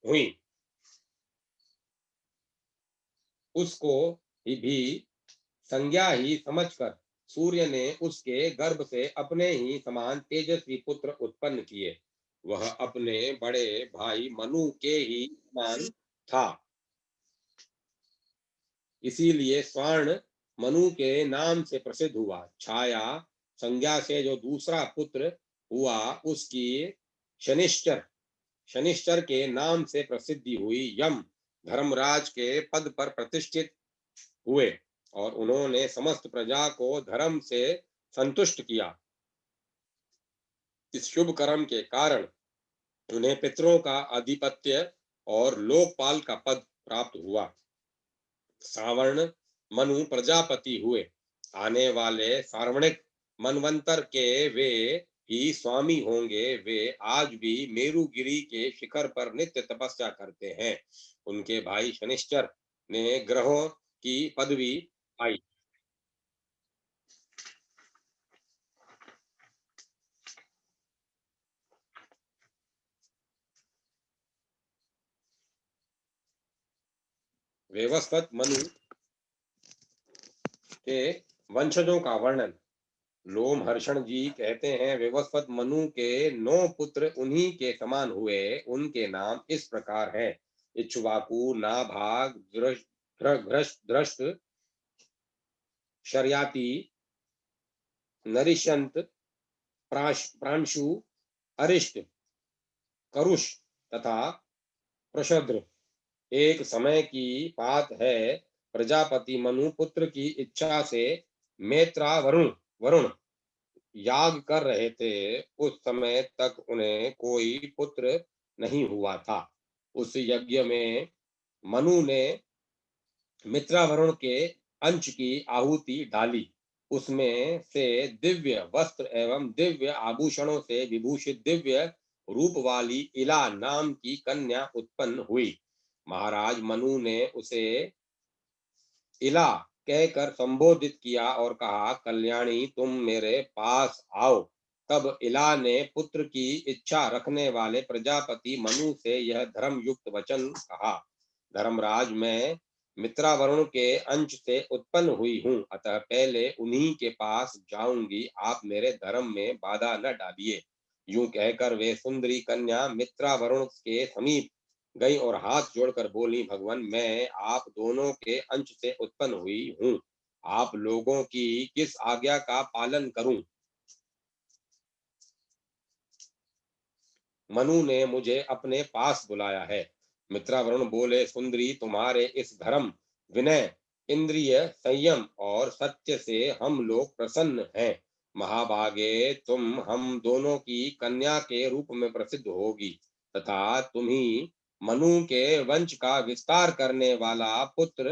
हुई। उसको भी संज्ञा ही समझकर सूर्य ने उसके गर्भ से अपने ही समान तेजस्वी पुत्र उत्पन्न किए। वह अपने बड़े भाई मनु के ही समान था, इसीलिए स्वर्ण मनु के नाम से प्रसिद्ध हुआ। छाया संज्ञा से जो दूसरा पुत्र हुआ उसकी शनिश्चर शनिश्चर के नाम से प्रसिद्धि हुई। यम धर्मराज के पद पर प्रतिष्ठित हुए और उन्होंने समस्त प्रजा को धर्म से संतुष्ट किया। इस शुभ कर्म के कारण उन्हें पितरों का आधिपत्य और लोकपाल का पद प्राप्त हुआ। सावर्ण मनु प्रजापति हुए। आने वाले सार्वणिक मनवंतर के वे ही स्वामी होंगे। वे आज भी मेरुगिरी के शिखर पर नित्य तपस्या करते हैं। उनके भाई शनिश्चर ने ग्रहों की पदवी पाई। वैवस्वत मनु के वंशजों का वर्णन। लोमहर्षण जी कहते हैं, वैवस्वत मनु के 9 पुत्र उन्हीं के समान हुए। उनके नाम इस प्रकार हैं: इक्ष्वाकु, नाभाग, दृष्ट, शर्याति, नरिशंत, प्रांशु, अरिष्ट, करुष तथा प्रशद्र। एक समय की बात है, प्रजापति मनु पुत्र की इच्छा से मैत्रा वरुण वरुण याग कर रहे थे। उस समय तक उन्हें कोई पुत्र नहीं हुआ था। उस यज्ञ में मनु ने मित्रावरुण के अंश की आहुति डाली। उसमें से दिव्य वस्त्र एवं दिव्य आभूषणों से विभूषित दिव्य रूप वाली इला नाम की कन्या उत्पन्न हुई। महाराज मनु ने उसे इला कहकर संबोधित किया और कहा, कल्याणी, तुम मेरे पास आओ। तब इला ने पुत्र की इच्छा रखने वाले प्रजापति मनु से यह धर्म युक्त वचन कहा। धर्मराज, मैं मित्रावरुण के अंश से उत्पन्न हुई हूँ, अतः पहले उन्हीं के पास जाऊंगी, आप मेरे धर्म में बाधा न डालिए। यूं कहकर वे सुंदरी कन्या मित्रावरुण के समीप गई और हाथ जोड़कर बोली, भगवान, मैं आप दोनों के अंश से उत्पन्न हुई हूँ, आप लोगों की किस आज्ञा का पालन करूं? मनु ने मुझे अपने पास बुलाया है। मित्रावरुण बोले, सुंदरी, तुम्हारे इस धर्म, विनय, इंद्रिय संयम और सत्य से हम लोग प्रसन्न हैं। महाभागे, तुम हम दोनों की कन्या के रूप में प्रसिद्ध होगी तथा तुम ही मनु के वंश का विस्तार करने वाला पुत्र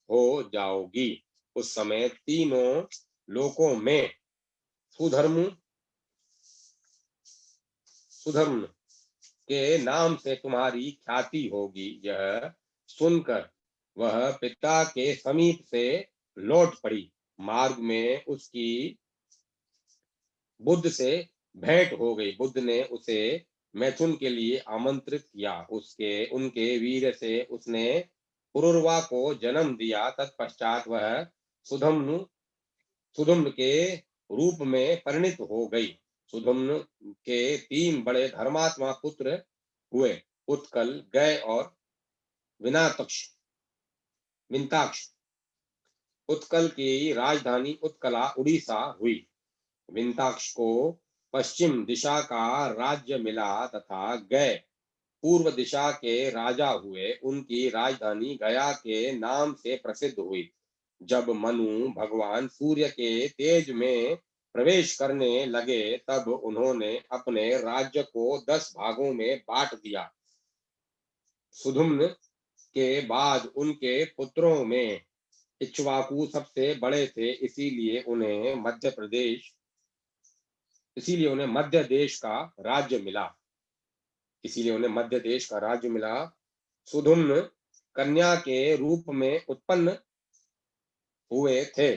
हो जाओगी। उस समय तीनों लोकों में सुधर्म सुधर्म के नाम से तुम्हारी ख्याति होगी। यह सुनकर वह पिता के समीप से लौट पड़ी। मार्ग में उसकी बुद्ध से भेंट हो गई। बुद्ध ने उसे मैथुन के लिए आमंत्रित किया। उसके उनके वीर से उसने पुरुरवा को जन्म दिया। तत्पश्चात वह सुधम्नु सुधम्न के रूप में परिणित हो गई। सुधम्न के तीन बड़े धर्मात्मा पुत्र हुए, उत्कल, गय और विनातक्ष विंताक्ष। उत्कल की राजधानी उत्कला उड़ीसा हुई। विंताक्ष को पश्चिम दिशा का राज्य मिला तथा गय पूर्व दिशा के राजा हुए। उनकी राजधानी गया के नाम से प्रसिद्ध हुई। जब मनु भगवान सूर्य के तेज में प्रवेश करने लगे, तब उन्होंने अपने राज्य को 10 भागों में बांट दिया। सुधुम्न के बाद उनके पुत्रों में इक्ष्वाकु सबसे बड़े थे, इसीलिए उन्हें मध्य देश का राज्य मिला। सुधुम्न कन्या के रूप में उत्पन्न हुए थे,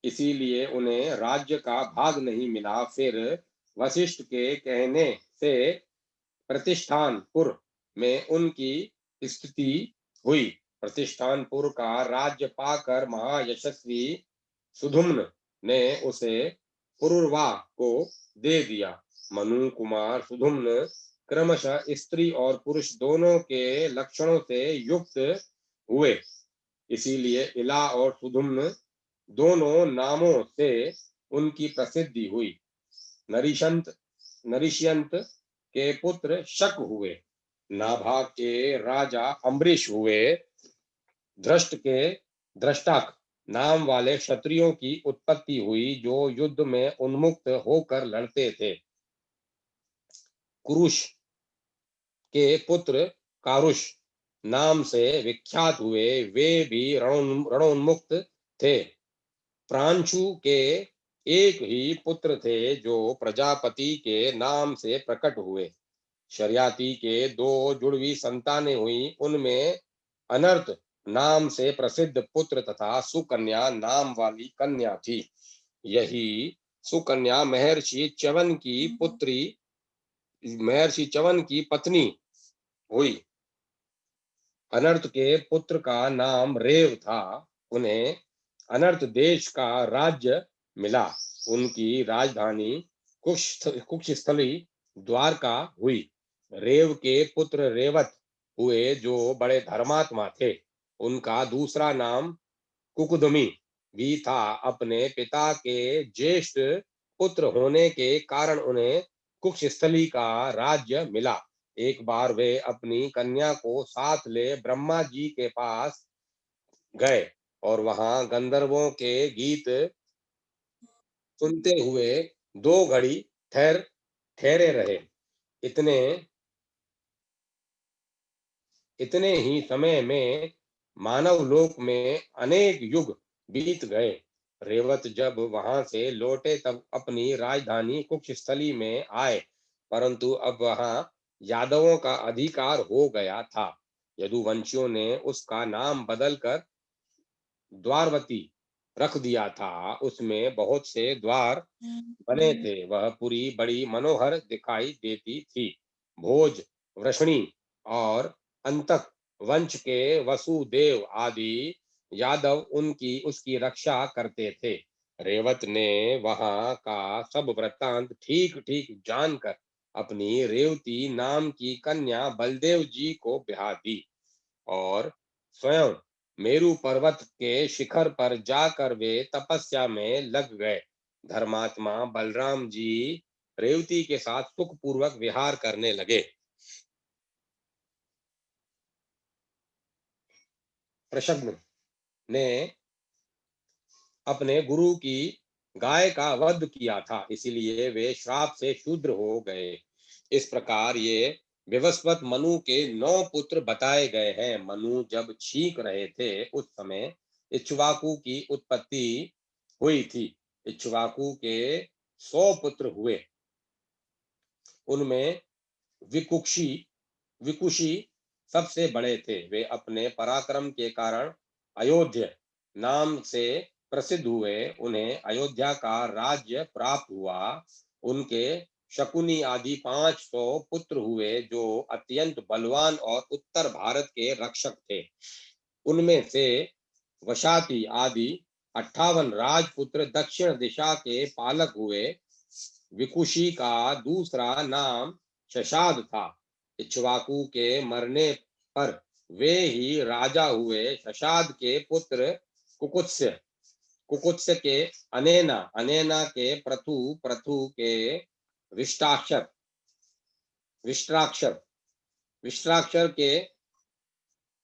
इसीलिए उन्हें राज्य का भाग नहीं मिला। फिर वशिष्ठ के कहने से प्रतिष्ठानपुर में उनकी स्थिति हुई। प्रतिष्ठानपुर का राज्य पाकर महायशस्वी सुधुम्न ने उसे पुरुरवा को दे दिया। मनु कुमार सुधुम्न क्रमशः स्त्री और पुरुष दोनों के लक्षणों से युक्त हुए, इसीलिए इला और सुधुम्न दोनों नामों से उनकी प्रसिद्धि हुई। नरिष्यंत के पुत्र शक हुए। नाभा के राजा अम्बरीश हुए। धृष्ट के धृष्टाक नाम वाले क्षत्रियों की उत्पत्ति हुई, जो युद्ध में उन्मुक्त होकर लड़ते थे। कुरुष के पुत्र कारुष नाम से विख्यात हुए, वे भी रणोन्मुक्त थे। प्रांशु के एक ही पुत्र थे, जो प्रजापति के नाम से प्रकट हुए। शर्याति के 2 जुड़वी संतानें हुई, उनमें अनर्थ नाम से प्रसिद्ध पुत्र तथा सुकन्या नाम वाली कन्या थी। यही सुकन्या महर्षि च्यवन की पत्नी हुई। अनर्थ के पुत्र का नाम रेव था। उन्हें अनर्थ देश का राज्य मिला। उनकी राजधानी कुक्षस्थली द्वारका हुई। रेव के पुत्र रेवत हुए, जो बड़े धर्मात्मा थे। उनका दूसरा नाम कुकुदमी भी था। अपने पिता के ज्येष्ठ पुत्र होने के कारण उन्हें कुक्षस्थली का राज्य मिला। एक बार वे अपनी कन्या को साथ ले ब्रह्मा जी के पास गए और वहां गंधर्वों के गीत सुनते हुए 2 घड़ी ठहरे रहे। इतने इतने ही समय में मानव लोक में अनेक युग बीत गए। रेवत जब वहां से लौटे तब अपनी राजधानी कुक्षस्थली में आए, परंतु अब वहां यादवों का अधिकार हो गया था। यदुवंशियों ने उसका नाम बदलकर द्वारवती रख दिया था, उसमें बहुत से द्वार बने थे। वह पुरी बड़ी मनोहर दिखाई देती थी। भोज, वृषणी और अंतक वंश के वसुदेव आदि यादव उनकी उसकी रक्षा करते थे। रेवत ने वहां का सब वृत्तांत ठीक ठीक जानकर अपनी रेवती नाम की कन्या बलदेव जी को ब्याह दी और स्वयं मेरु पर्वत के शिखर पर जाकर वे तपस्या में लग गए। धर्मात्मा बलराम जी रेवती के साथ सुख पूर्वक विहार करने लगे। प्रशग्न ने अपने गुरु की गाय का वध किया था, इसीलिए वे श्राप से शूद्र हो गए। इस प्रकार ये विवस्वत मनु के 9 पुत्र बताए गए हैं। मनु जब छींक रहे थे उस समय इक्ष्वाकु की उत्पत्ति हुई थी। इक्ष्वाकु के 100 पुत्र हुए। उनमें विकुक्षी विकुशी सबसे बड़े थे। वे अपने पराक्रम के कारण अयोध्या नाम से प्रसिद्ध हुए। उन्हें अयोध्या का राज्य प्राप्त हुआ। उनके शकुनी आदि 500 पुत्र हुए जो अत्यंत बलवान और उत्तर भारत के रक्षक थे। उनमें से वशाति आदि 58 राजपुत्र दक्षिण दिशा के पालक हुए। विकुशी का दूसरा नाम शशाद था। इक्ष्वाकु के मरने पर वे ही राजा हुए। शशाद के पुत्र कुकुत्स्य, कुकुत्स्य के अनेना, अनेना के प्रथु, प्रथु के विष्टाक्षर, विष्ट्राक्षर, विष्ट्राक्षर के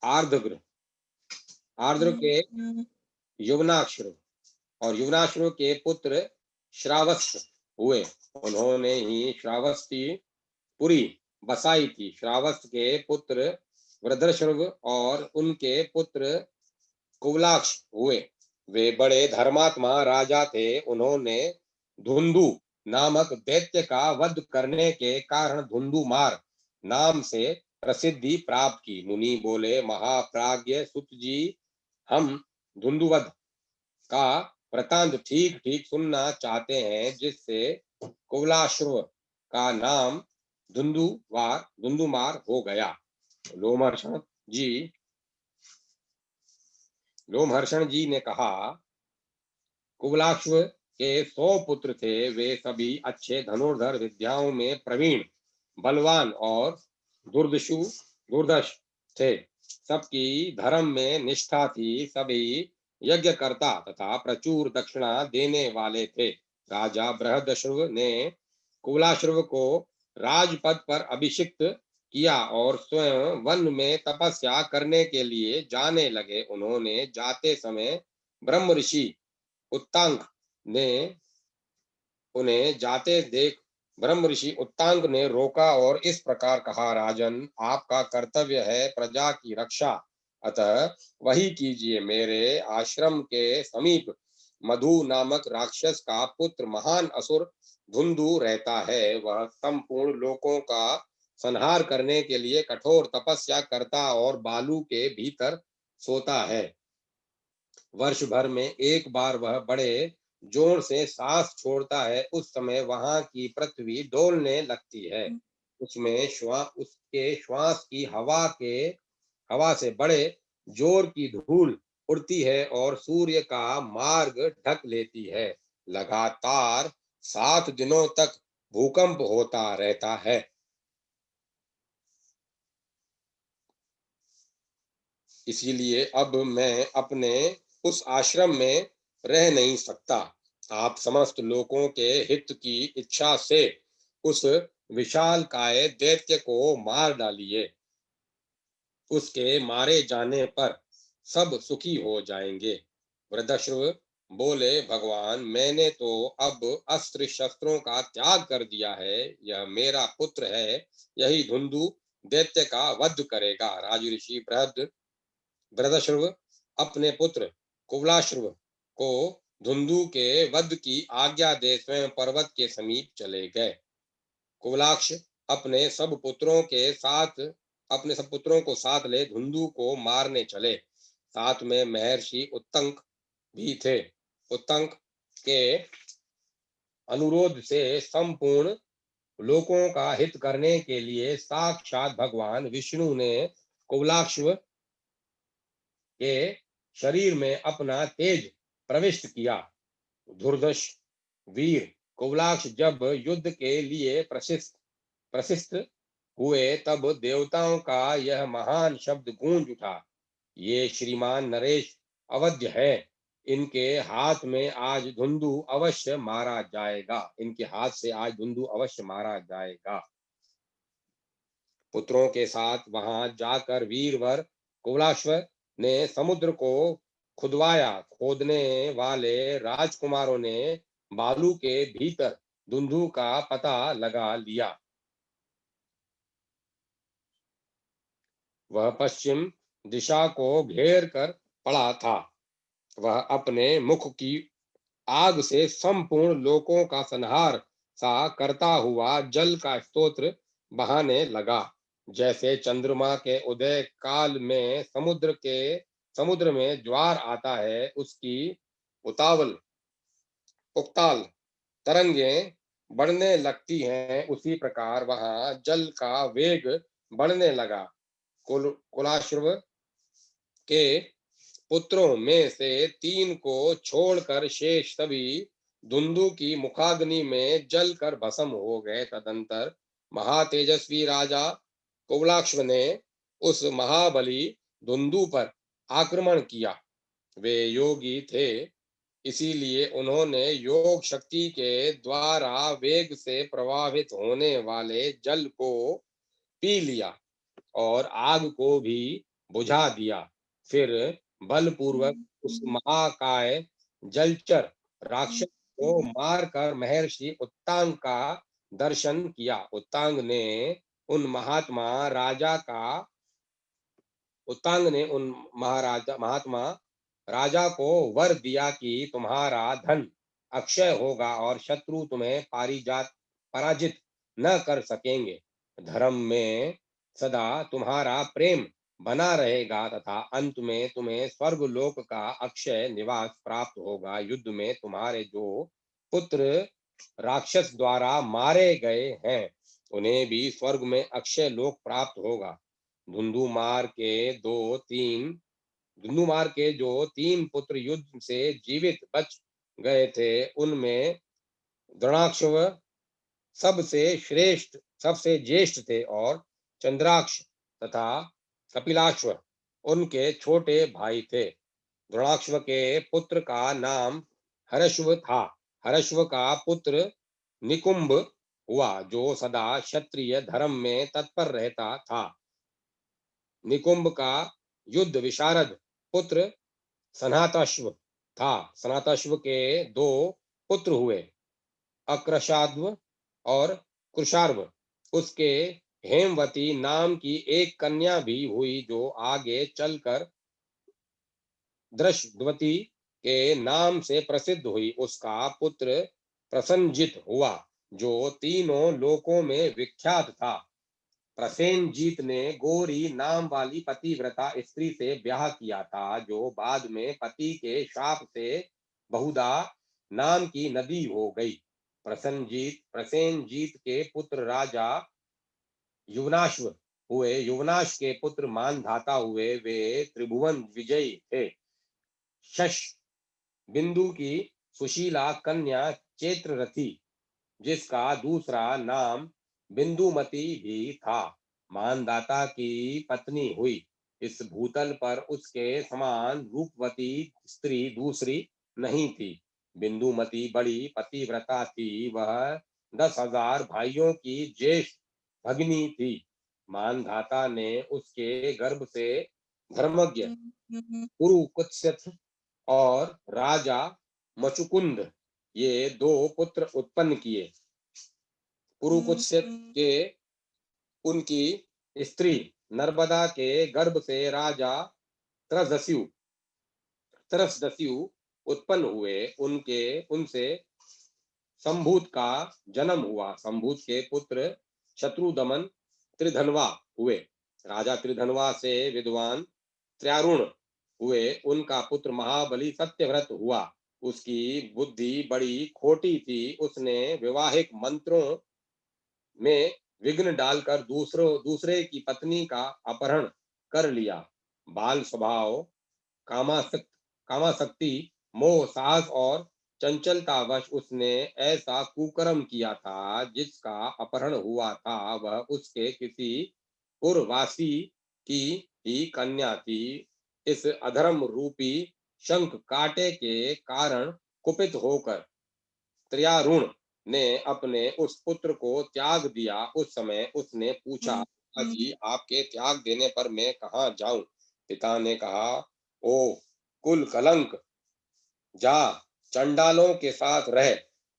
आर्द्र, आर्द्र के युवनाक्षर और युवनाक्षर के पुत्र श्रावस्त्र हुए। उन्होंने ही श्रावस्ती पुरी बसाई थी। श्रावस्त्र के पुत्र वृद्धश्रव और उनके पुत्र कुवलाक्ष हुए। वे बड़े धर्मात्मा राजा थे। उन्होंने धुंधु नामक दैत्य का वध करने के कारण धुंधुमार नाम से प्रसिद्धि प्राप्त की। मुनि बोले, महाप्राज्ञ सुत जी, हम धुंधुवध का वृतांत ठीक ठीक सुनना चाहते हैं, जिससे कुवलाश्रव का नाम धुंधुमार हो गया। लोमहर्षण जी लोमहर्षण जी ने कहा, कुवलाश्व के 100 पुत्र थे। वे सभी अच्छे धनुर्धर, विद्याओं में प्रवीण, बलवान और दुर्दश थे। सबकी धर्म में निष्ठा थी। सभी यज्ञ करता तथा प्रचुर दक्षिणा देने वाले थे। राजा बृहदश्रव ने कुवलाश्रव को राजपद पर अभिषिक्त किया और स्वयं वन में तपस्या करने के लिए जाने लगे। उन्होंने जाते समय ब्रह्म ऋषि उत्तांग ने उन्हें जाते देख ब्रह्म ऋषि उत्तांग ने रोका और इस प्रकार कहा, राजन, आपका कर्तव्य है प्रजा की रक्षा, अतः वही कीजिए। मेरे आश्रम के समीप मधु नामक राक्षस का पुत्र महान असुर धुंधु रहता है। वह संपूर्ण लोकों का संहार करने के लिए कठोर तपस्या करता और बालू के भीतर सोता है। वर्ष भर में एक बार वह बड़े जोर से सांस छोड़ता है। उस समय वहां की पृथ्वी डोलने लगती है। उसके श्वास की हवा से बड़े जोर की धूल उड़ती है और सूर्य का मार्ग ढक लेती है। लगातार 7 दिनों तक भूकंप होता रहता है। इसीलिए अब मैं अपने उस आश्रम में रह नहीं सकता। आप समस्त लोगों के हित की इच्छा से उस विशालकाय दैत्य को मार डालिए। उसके मारे जाने पर सब सुखी हो जाएंगे। वृद्धश्रव बोले, भगवान, मैंने तो अब अस्त्र शस्त्रों का त्याग कर दिया है। यह मेरा पुत्र है, यही धुंधु दैत्य का वध करेगा। राजऋषि बृहदश्रव अपने पुत्र कुवलाश्रव को धुंधु के वध की आज्ञा दे स्वयं पर्वत के समीप चले गए। कुवलाक्ष अपने सब पुत्रों को साथ ले धुंधु को मारने चले। साथ में महर्षि उत्तंक भी थे। उत्तंक के अनुरोध से संपूर्ण लोकों का हित करने के लिए साक्षात भगवान विष्णु ने कुबलाक्ष के शरीर में अपना तेज प्रविष्ट किया। धुर्धर्ष वीर कुबलाक्ष जब युद्ध के लिए प्रशिस्त हुए तब देवताओं का यह महान शब्द गूंज उठा, ये श्रीमान नरेश अवध्य है, इनके हाथ में आज धुंधु अवश्य मारा जाएगा, इनके हाथ से आज धुंधु अवश्य मारा जाएगा। पुत्रों के साथ वहां जाकर वीरवर कुबलाश्वर ने समुद्र को खुदवाया। खोदने वाले राजकुमारों ने बालू के भीतर धुंधु का पता लगा लिया। वह पश्चिम दिशा को घेर कर पड़ा था। वह अपने मुख की आग से संपूर्ण लोकों का संहार सा करता हुआ जल का स्तोत्र बहाने लगा। जैसे चंद्रमा के उदय काल में समुद्र में ज्वार आता है, उसकी उकताल तरंगे बढ़ने लगती हैं, उसी प्रकार वहां जल का वेग बढ़ने लगा। कुलाश्रव के पुत्रों में से 3 को छोड़कर शेष सभी धुंधु की मुखाग्नि में जलकर भस्म हो गए। तदंतर महातेजस्वी राजा कुबलाक्ष ने उस महाबली धुंधु पर आक्रमण किया। वे योगी थे, इसीलिए उन्होंने योग शक्ति के द्वारा वेग से प्रवाहित होने वाले जल को पी लिया और आग को भी बुझा दिया। फिर बलपूर्वक उस महाकाय जलचर राक्षस को मारकर महर्षि उत्तांग का दर्शन किया। उत्तांग ने उन महात्मा राजा को वर दिया कि तुम्हारा धन अक्षय होगा और शत्रु तुम्हें पराजित न कर सकेंगे। धर्म में सदा तुम्हारा प्रेम बना रहेगा तथा अंत में तुम्हें स्वर्ग लोक का अक्षय निवास प्राप्त होगा। युद्ध में तुम्हारे जो पुत्र राक्षस द्वारा मारे गए हैं, उन्हें भी स्वर्ग में अक्षय लोक प्राप्त होगा। धुंधुमार के जो 3 पुत्र युद्ध से जीवित बच गए थे, उनमें द्रोणाक्ष सबसे ज्येष्ठ थे और चंद्राक्ष तथा कपिलाश्व उनके छोटे भाई थे। द्रोणाक्ष के पुत्र का नाम हर्षव था। हर्षव का पुत्र निकुंभ हुआ, जो सदा क्षत्रिय धर्म में तत्पर रहता था। निकुंभ का युद्ध विशारद पुत्र सनातश्व था। सनातश्व के 2 पुत्र हुए, अक्रशाद्व और कृशार्व। उसके हेमवती नाम की एक कन्या भी हुई, जो आगे चलकर दृशद्वती के नाम से प्रसिद्ध हुई। उसका पुत्र प्रसन्नजित हुआ, जो तीनों लोकों में विख्यात था। प्रसेनजीत ने गोरी नाम वाली पतिव्रता स्त्री से ब्याह किया था, जो बाद में पति के शाप से बहुधा नाम की नदी हो गई। प्रसेनजीत के पुत्र राजा युवनाश्व हुए। युवनाश के पुत्र मानधाता हुए। वे त्रिभुवन विजयी थे। शश बिंदु की सुशीला कन्या चैत्ररथी, जिसका दूसरा नाम बिंदुमती भी था, मानदाता की पत्नी हुई। इस भूतल पर उसके समान रूपवती स्त्री दूसरी नहीं थी। बिंदुमती बड़ी पतिव्रता थी। वह 10,000 भाइयों की ज्येष्ठ भगिनी थी। मानधाता ने उसके गर्भ से धर्मज्ञ कुरुकुत्सित और राजा मचुकुंद, ये 2 पुत्र उत्पन्न किए। पुरुकुत्सित के उनकी स्त्री नर्मदा के गर्भ से राजा त्रसदस्यु उत्पन्न हुए। उनसे संभूत का जन्म हुआ। संभूत के पुत्र शत्रुदमन त्रिधनवा हुए। राजा त्रिधनवा से विद्वान त्रयारुण हुए। उनका पुत्र महाबली सत्यव्रत हुआ। उसकी बुद्धि बड़ी खोटी थी। उसने विवाहिक मंत्रों में विघ्न डालकर दूसरे की पत्नी का अपहरण कर लिया। बाल स्वभाव, कामासक्त कामासक्ति, मोह, साहस और चंचलतावश उसने ऐसा कुकर्म किया था। जिसका अपहरण हुआ था वह उसके किसी पुरवासी की ही कन्या थी। इस अधर्म रूपी शंख कांटे के कारण कुपित होकर त्रियारुण ने अपने उस पुत्र को त्याग दिया। उस समय उसने पूछा, पिताजी, आपके त्याग देने पर मैं कहाँ जाऊं? पिता ने कहा, ओ कुल कलंक, जा चंडालों के साथ रह।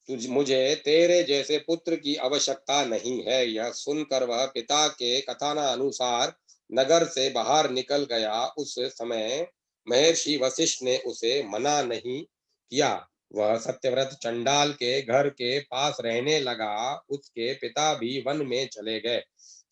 तुझ मुझे तेरे जैसे पुत्र की आवश्यकता नहीं है। यह सुनकर वह पिता के कथनानुसार नगर से बाहर निकल गया। उस समय महर्षि वशिष्ठ ने उसे मना नहीं किया। वह सत्यव्रत चंडाल के घर के पास रहने लगा। उसके पिता भी वन में चले गए।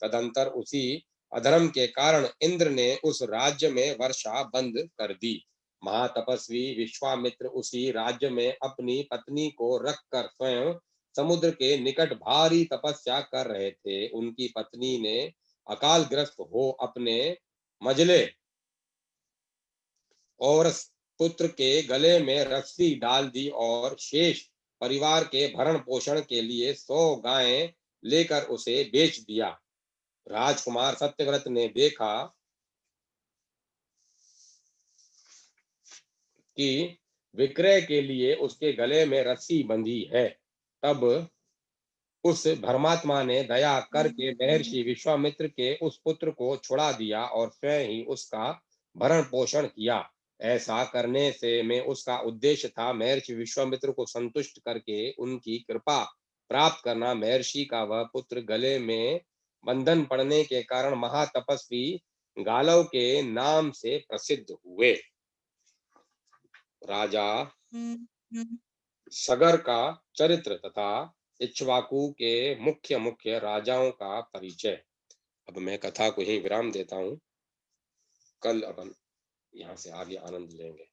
तदंतर उसी अधर्म के कारण इंद्र ने उस राज्य में वर्षा बंद कर दी। महातपस्वी विश्वामित्र उसी राज्य में अपनी पत्नी को रखकर स्वयं समुद्र के निकट भारी तपस्या कर रहे थे। उनकी पत्नी ने अकालग्रस्त हो अपने मझले और पुत्र के गले में रस्सी डाल दी और शेष परिवार के भरण पोषण के लिए 100 गायें लेकर उसे बेच दिया। राजकुमार सत्यव्रत ने देखा कि विक्रय के लिए उसके गले में रस्सी बंधी है। तब उस धर्मात्मा ने दया करके महर्षि विश्वामित्र के उस पुत्र को छुड़ा दिया और स्वयं ही उसका भरण पोषण किया। ऐसा करने से में उसका उद्देश्य था महर्षि विश्वामित्र को संतुष्ट करके उनकी कृपा प्राप्त करना। महर्षि का वह पुत्र गले में बंधन पड़ने के कारण महातपस्वी गालव के नाम से प्रसिद्ध हुए। राजा सगर का चरित्र तथा इक्ष्वाकु के मुख्य मुख्य राजाओं का परिचय। अब मैं कथा को यहीं विराम देता हूँ। कल अपन यहाँ से आगे आनंद लेंगे।